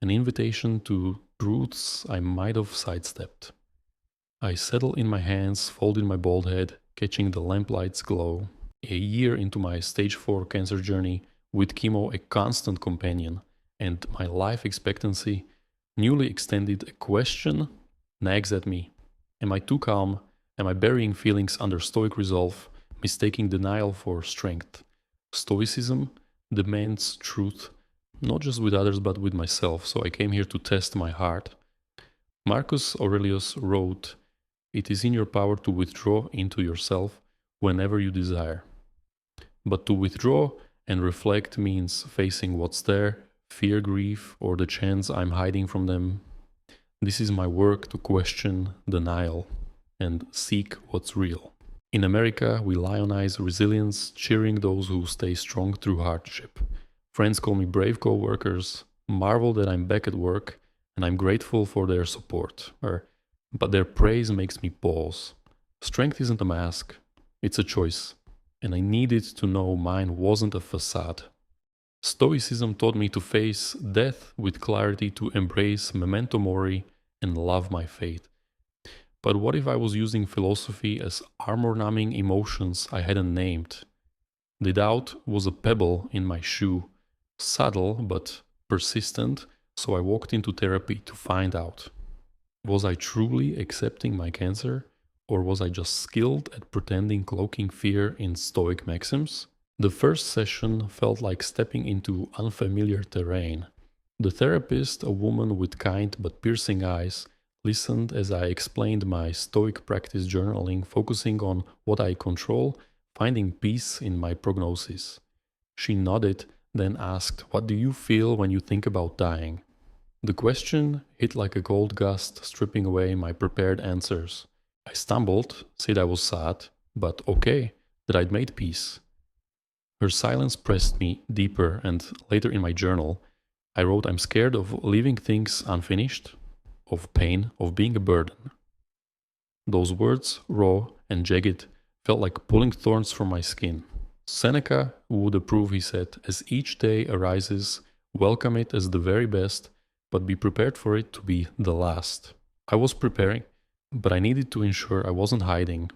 an invitation to truths I might have sidestepped. I settle in my hands, folding my bald head, catching the lamplight's glow. A year into my stage 4 cancer journey, with chemo a constant companion, and my life expectancy newly extended, a question nags at me. Am I too calm? Am I burying feelings under stoic resolve, mistaking denial for strength? Stoicism demands truth, not just with others but with myself, so I came here to test my heart. Marcus Aurelius wrote, "It is in your power to withdraw into yourself whenever you desire." But to withdraw and reflect means facing what's there, fear, grief, or the chance I'm hiding from them. This is my work to question denial and seek what's real. In America, we lionize resilience, cheering those who stay strong through hardship. Friends call me brave co-workers, marvel that I'm back at work, and I'm grateful for their support. But their praise makes me pause. Strength isn't a mask, it's a choice, and I needed to know mine wasn't a facade. Stoicism taught me to face death with clarity, to embrace memento mori and love my fate. But what if I was using philosophy as armor-numbing emotions I hadn't named? The doubt was a pebble in my shoe, subtle but persistent, so I walked into therapy to find out. Was I truly accepting my cancer, or was I just skilled at pretending, cloaking fear in stoic maxims? The first session felt like stepping into unfamiliar terrain. The therapist, a woman with kind but piercing eyes, listened as I explained my Stoic practice journaling, focusing on what I control, finding peace in my prognosis. She nodded, then asked, "What do you feel when you think about dying?" The question hit like a cold gust, stripping away my prepared answers. I stumbled, said I was sad, but okay, that I'd made peace. Her silence pressed me deeper, and later in my journal, I wrote, "I'm scared of leaving things unfinished, of pain, of being a burden." Those words, raw and jagged, felt like pulling thorns from my skin. Seneca would approve, he said, "As each day arises, welcome it as the very best, but be prepared for it to be the last." I was preparing, but I needed to ensure I wasn't hiding.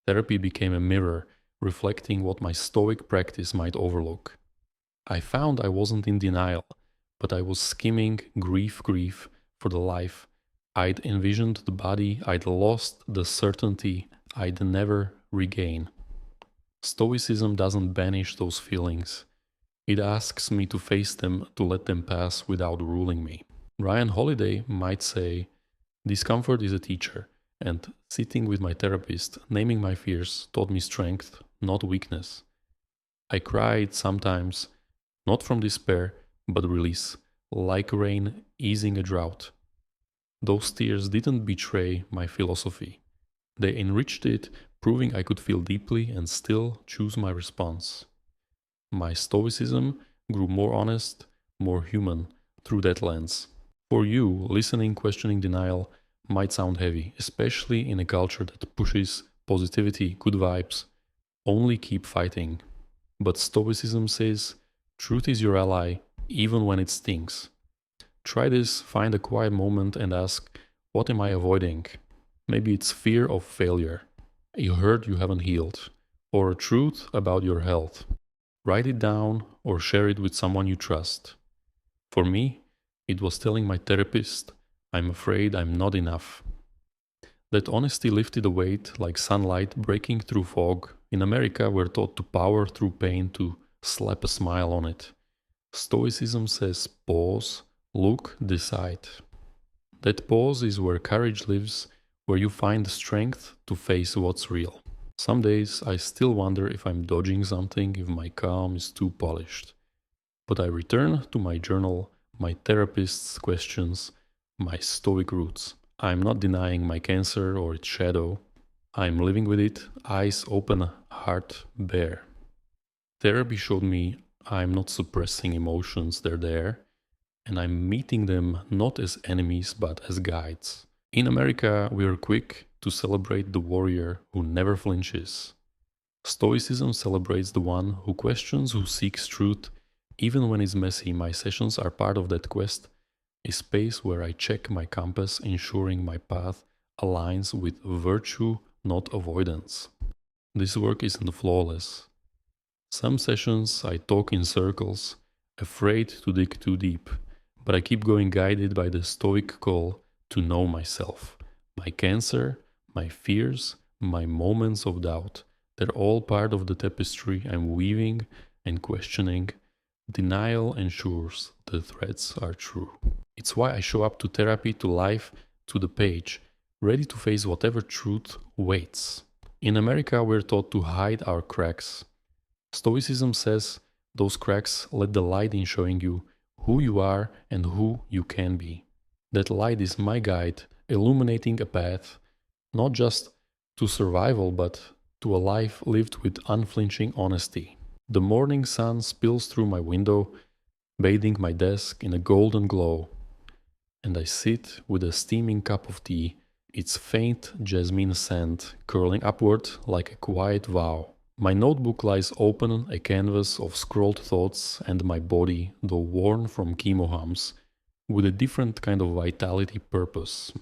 Therapy became a mirror, reflecting what my Stoic practice might overlook. I found I wasn't in denial, but I was skimming grief for the life I'd envisioned, the body I'd lost, the certainty I'd never regain. Stoicism doesn't banish those feelings. It asks me to face them, to let them pass without ruling me. Ryan Holiday might say, "Discomfort is a teacher," and sitting with my therapist, naming my fears, taught me strength, not weakness. I cried sometimes, not from despair, but release, like rain easing a drought. Those tears didn't betray my philosophy. They enriched it, proving I could feel deeply and still choose my response. My Stoicism grew more honest, more human through that lens. For you, listening, questioning, denial might sound heavy, especially in a culture that pushes positivity, good vibes, only keep fighting. But Stoicism says, truth is your ally, even when it stings. Try this, find a quiet moment and ask, what am I avoiding? Maybe it's fear of failure, a hurt you haven't healed, or a truth about your health. Write it down or share it with someone you trust. For me, it was telling my therapist, "I'm afraid I'm not enough." That honesty lifted a weight like sunlight breaking through fog. In America, we're taught to power through pain, to slap a smile on it. Stoicism says pause, look, decide. That pause is where courage lives, where you find the strength to face what's real. Some days I still wonder if I'm dodging something, if my calm is too polished. But I return to my journal, my therapist's questions, my Stoic roots. I'm not denying my cancer or its shadow. I'm living with it, eyes open, heart bare. Therapy showed me I'm not suppressing emotions, they're there, and I'm meeting them not as enemies but as guides. In America, we are quick to celebrate the warrior who never flinches. Stoicism celebrates the one who questions, who seeks truth, even when it's messy. My sessions are part of that quest, a space where I check my compass, ensuring my path aligns with virtue, not avoidance. This work isn't flawless. Some sessions I talk in circles, afraid to dig too deep, but I keep going guided by the Stoic call to know myself. My cancer, my fears, my moments of doubt, they're all part of the tapestry I'm weaving and questioning. Denial ensures the threads are true. It's why I show up to therapy, to life, to the page, ready to face whatever truth waits. In America, we're taught to hide our cracks. Stoicism says those cracks let the light in, showing you who you are and who you can be. That light is my guide, illuminating a path, not just to survival, but to a life lived with unflinching honesty. The morning sun spills through my window, bathing my desk in a golden glow, and I sit with a steaming cup of tea, its faint jasmine scent curling upward like a quiet vow. My notebook lies open, a canvas of scrawled thoughts, and my body, though worn from chemo hums, with a different kind of vitality purpose.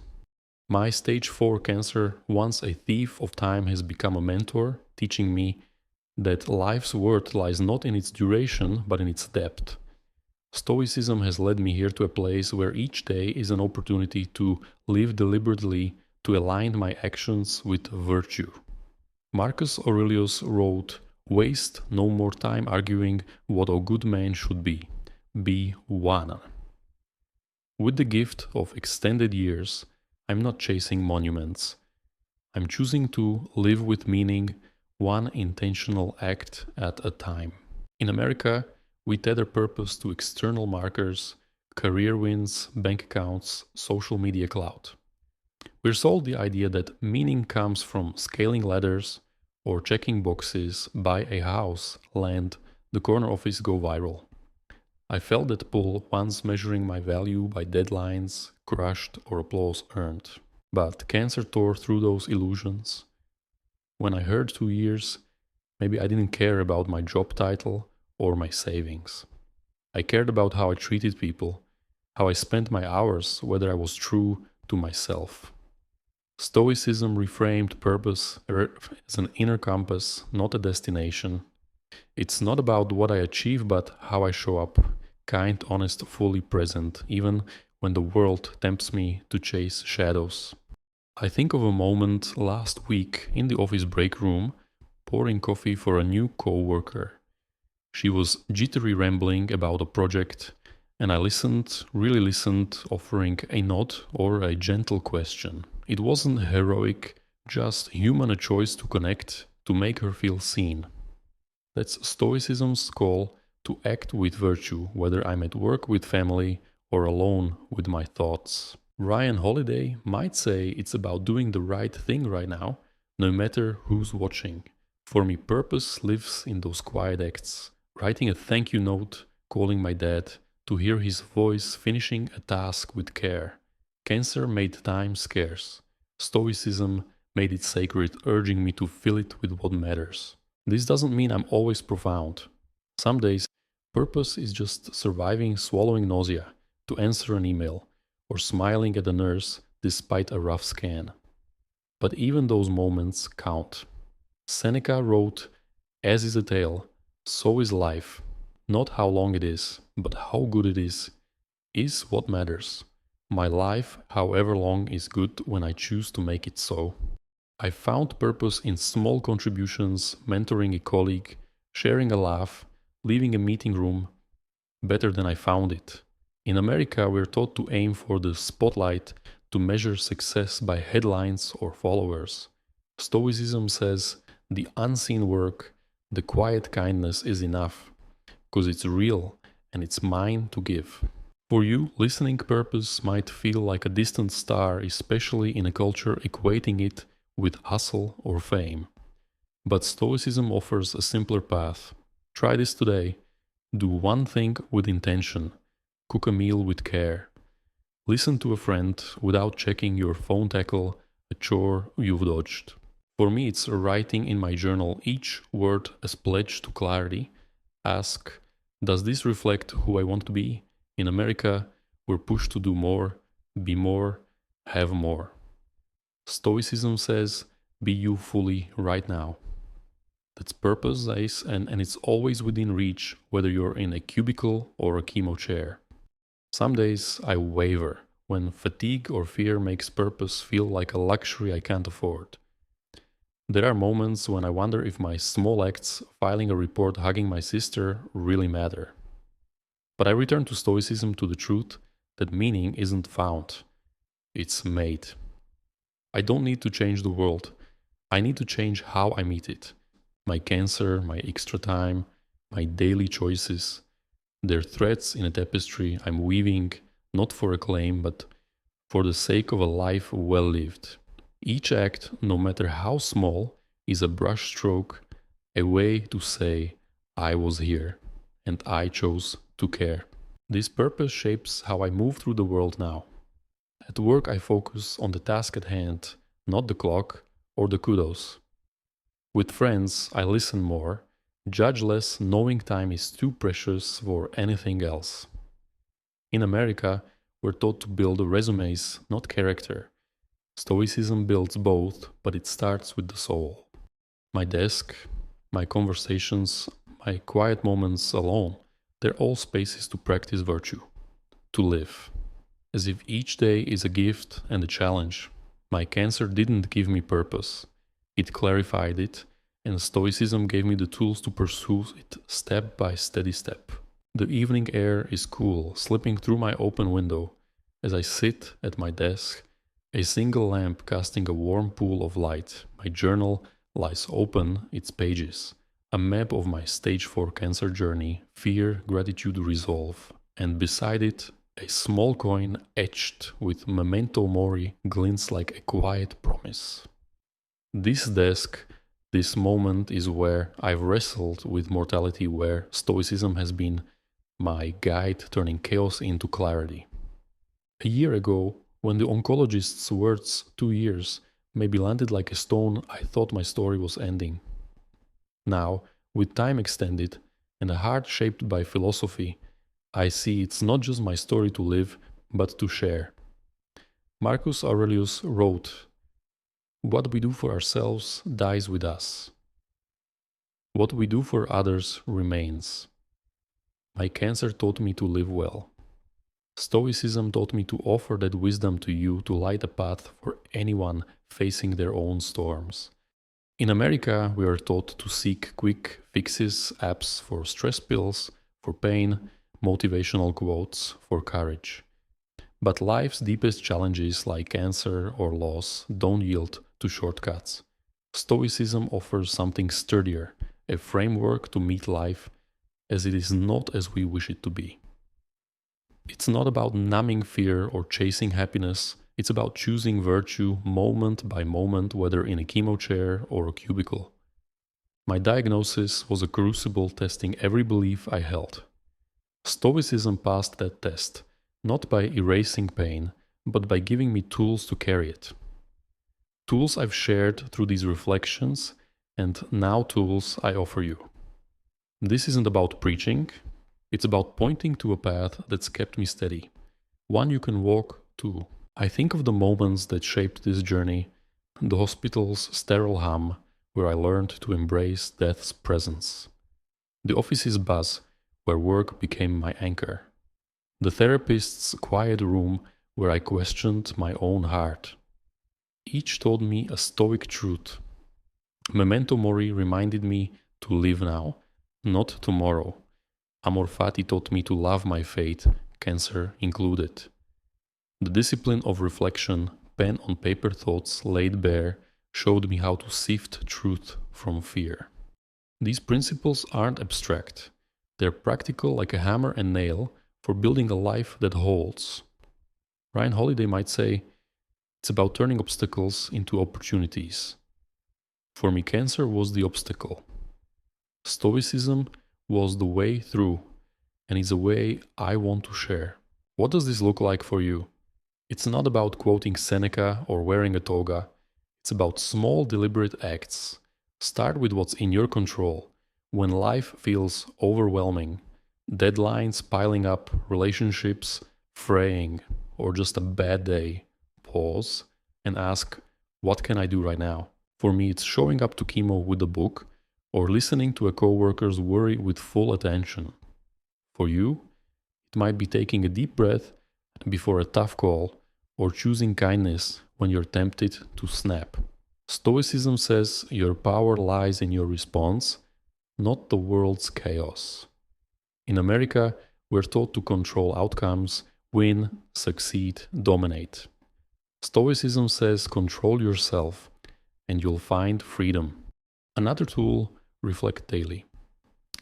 My stage 4 cancer, once a thief of time, has become a mentor, teaching me that life's worth lies not in its duration, but in its depth. Stoicism has led me here to a place where each day is an opportunity to live deliberately, to align my actions with virtue. Marcus Aurelius wrote, "Waste no more time arguing what a good man should be. Be one." With the gift of extended years, I'm not chasing monuments. I'm choosing to live with meaning, one intentional act at a time. In America, we tether purpose to external markers, career wins, bank accounts, social media clout. We're sold the idea that meaning comes from scaling ladders or checking boxes, buy a house, land, the corner office, go viral. I felt that pull once, measuring my value by deadlines, crushed, or applause earned. But cancer tore through those illusions. When I heard 2 years, maybe I didn't care about my job title or my savings. I cared about how I treated people, how I spent my hours, whether I was true to myself. Stoicism reframed purpose as an inner compass, not a destination. It's not about what I achieve, but how I show up, kind, honest, fully present, even when the world tempts me to chase shadows. I think of a moment last week in the office break room, pouring coffee for a new co-worker. She was jittery rambling about a project, and I listened, really listened, offering a nod or a gentle question. It wasn't heroic, just human, a choice to connect, to make her feel seen. That's Stoicism's call to act with virtue, whether I'm at work with family or alone with my thoughts. Ryan Holiday might say it's about doing the right thing right now, no matter who's watching. For me, purpose lives in those quiet acts. Writing a thank you note, calling my dad, to hear his voice, finishing a task with care. Cancer made time scarce. Stoicism made it sacred, urging me to fill it with what matters. This doesn't mean I'm always profound. Some days, purpose is just surviving swallowing nausea to answer an email, or smiling at a nurse despite a rough scan. But even those moments count. Seneca wrote, "As is a tale, so is life. Not how long it is, but how good it is what matters. My life, however long, is good when I choose to make it so." I found purpose in small contributions, mentoring a colleague, sharing a laugh, leaving a meeting room better than I found it. In America, we're taught to aim for the spotlight, to measure success by headlines or followers. Stoicism says the unseen work, the quiet kindness is enough, because it's real and it's mine to give. For you, listening purpose might feel like a distant star, especially in a culture equating it with hustle or fame. But Stoicism offers a simpler path. Try this today. Do one thing with intention. Cook a meal with care. Listen to a friend without checking your phone, tackle a chore you've dodged. For me, it's writing in my journal each word as pledge to clarity. Ask, does this reflect who I want to be? In America, we're pushed to do more, be more, have more. Stoicism says, be you fully right now. That's purpose, Ace, and it's always within reach, whether you're in a cubicle or a chemo chair. Some days I waver when fatigue or fear makes purpose feel like a luxury I can't afford. There are moments when I wonder if my small acts, filing a report, hugging my sister, really matter. But I return to Stoicism, to the truth that meaning isn't found, it's made. I don't need to change the world, I need to change how I meet it. My cancer, my extra time, my daily choices. They're threads in a tapestry I'm weaving, not for acclaim, but for the sake of a life well lived. Each act, no matter how small, is a brushstroke, a way to say, I was here, and I chose to care. This purpose shapes how I move through the world now. At work, I focus on the task at hand, not the clock or the kudos. With friends, I listen more, judge less, knowing time is too precious for anything else. In America, we're taught to build resumes, not character. Stoicism builds both, but it starts with the soul. My desk, my conversations, my quiet moments alone, they're all spaces to practice virtue, to live. As if each day is a gift and a challenge. My cancer didn't give me purpose. It clarified it, and Stoicism gave me the tools to pursue it step by steady step. The evening air is cool, slipping through my open window. As I sit at my desk, a single lamp casting a warm pool of light, my journal lies open its pages, a map of my stage 4 cancer journey, fear, gratitude, resolve, and beside it, a small coin etched with memento mori glints like a quiet promise. This desk, this moment is where I've wrestled with mortality, where Stoicism has been my guide turning chaos into clarity. A year ago, when the oncologist's words 2 years maybe landed like a stone, I thought my story was ending. Now, with time extended and a heart shaped by philosophy, I see it's not just my story to live, but to share. Marcus Aurelius wrote, "What we do for ourselves dies with us. What we do for others remains." My cancer taught me to live well. Stoicism taught me to offer that wisdom to you to light a path for anyone facing their own storms. In America, we are taught to seek quick fixes, apps for stress pills, for pain, motivational quotes, for courage. But life's deepest challenges like cancer or loss don't yield to shortcuts. Stoicism offers something sturdier, a framework to meet life as it is not as we wish it to be. It's not about numbing fear or chasing happiness. It's about choosing virtue moment by moment, whether in a chemo chair or a cubicle. My diagnosis was a crucible testing every belief I held. Stoicism passed that test, not by erasing pain, but by giving me tools to carry it. Tools I've shared through these reflections, and now tools I offer you. This isn't about preaching, it's about pointing to a path that's kept me steady, one you can walk to. I think of the moments that shaped this journey, the hospital's sterile hum, where I learned to embrace death's presence, the office's buzz, where work became my anchor, the therapist's quiet room, where I questioned my own heart. Each told me a stoic truth. Memento mori reminded me to live now, not tomorrow. Amor fati taught me to love my fate, cancer included. The discipline of reflection, pen on paper thoughts laid bare, showed me how to sift truth from fear. These principles aren't abstract. They're practical like a hammer and nail for building a life that holds. Ryan Holiday might say, it's about turning obstacles into opportunities. For me, cancer was the obstacle. Stoicism was the way through, and it's a way I want to share. What does this look like for you? It's not about quoting Seneca or wearing a toga. It's about small, deliberate acts. Start with what's in your control. When life feels overwhelming, deadlines piling up, relationships fraying, or just a bad day, pause and ask, what can I do right now? For me, it's showing up to chemo with a book or listening to a coworker's worry with full attention. For you, it might be taking a deep breath before a tough call or choosing kindness when you're tempted to snap. Stoicism says your power lies in your response, not the world's chaos. In America, we're taught to control outcomes, win, succeed, dominate. Stoicism says control yourself and you'll find freedom. Another tool, reflect daily.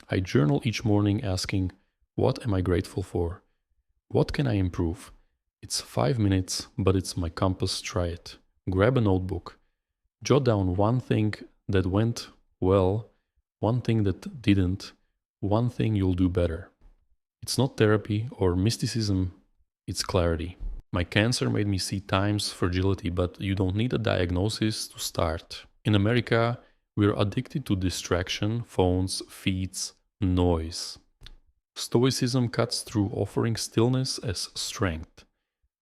I journal each morning asking, what am I grateful for? What can I improve? It's 5 minutes, but it's my compass. Try it. Grab a notebook. Jot down one thing that went well, one thing that didn't, one thing you'll do better. It's not therapy or mysticism, it's clarity. My cancer made me see time's fragility, but you don't need a diagnosis to start. In America, we're addicted to distraction, phones, feeds, noise. Stoicism cuts through offering stillness as strength.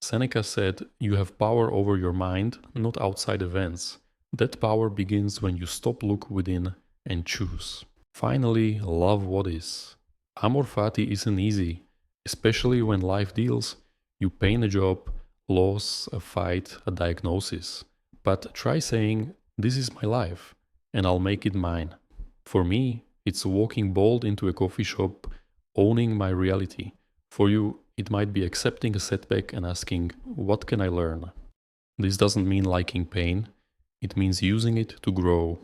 Seneca said, you have power over your mind, not outside events. That power begins when you stop, look within, and choose. Finally, love what is. Amor fati isn't easy, especially when life deals you pain, a job, loss, a fight, a diagnosis. But try saying, this is my life, and I'll make it mine. For me, it's walking bold into a coffee shop, owning my reality. For you, It might be accepting a setback and asking, what can I learn? This doesn't mean liking pain, it means using it to grow.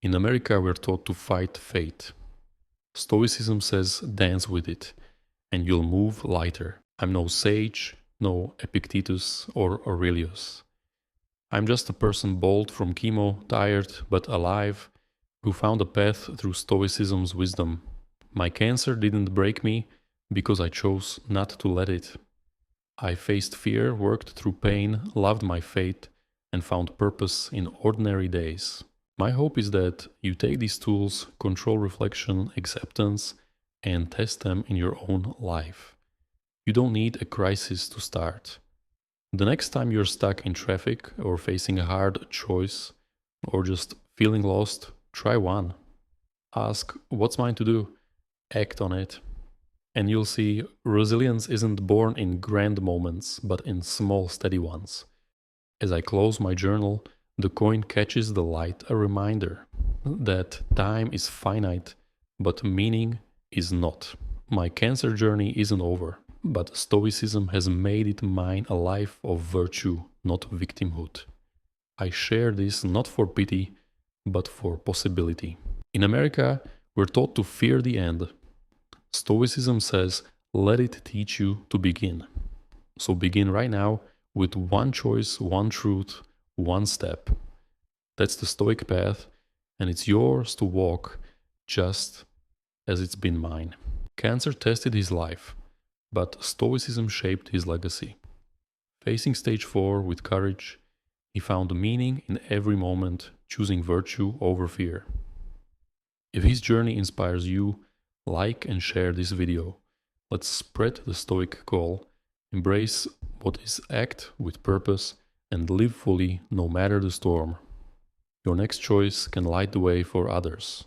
In America, we're taught to fight fate. Stoicism says dance with it, and you'll move lighter. I'm no sage, no Epictetus or Aurelius. I'm just a person bold from chemo, tired but alive, who found a path through Stoicism's wisdom. My cancer didn't break me because I chose not to let it. I faced fear, worked through pain, loved my fate, and found purpose in ordinary days. My hope is that you take these tools, control reflection, acceptance, and test them in your own life. You don't need a crisis to start. The next time you're stuck in traffic or facing a hard choice or just feeling lost, try one. Ask, what's mine to do? Act on it. And you'll see resilience isn't born in grand moments, but in small, steady ones. As I close my journal, the coin catches the light, a reminder that time is finite, but meaning is not. My cancer journey isn't over, but Stoicism has made it mine, a life of virtue, not victimhood. I share this not for pity, but for possibility. In America, we're taught to fear the end. Stoicism says, let it teach you to begin. So begin right now with one choice, one truth, one step. That's the Stoic path, and it's yours to walk just as it's been mine. Cancer tested his life, but Stoicism shaped his legacy. Facing stage 4 with courage, he found meaning in every moment, choosing virtue over fear. If his journey inspires you, like and share this video. Let's spread the Stoic call, embrace what is, act with purpose, and live fully no matter the storm. Your next choice can light the way for others.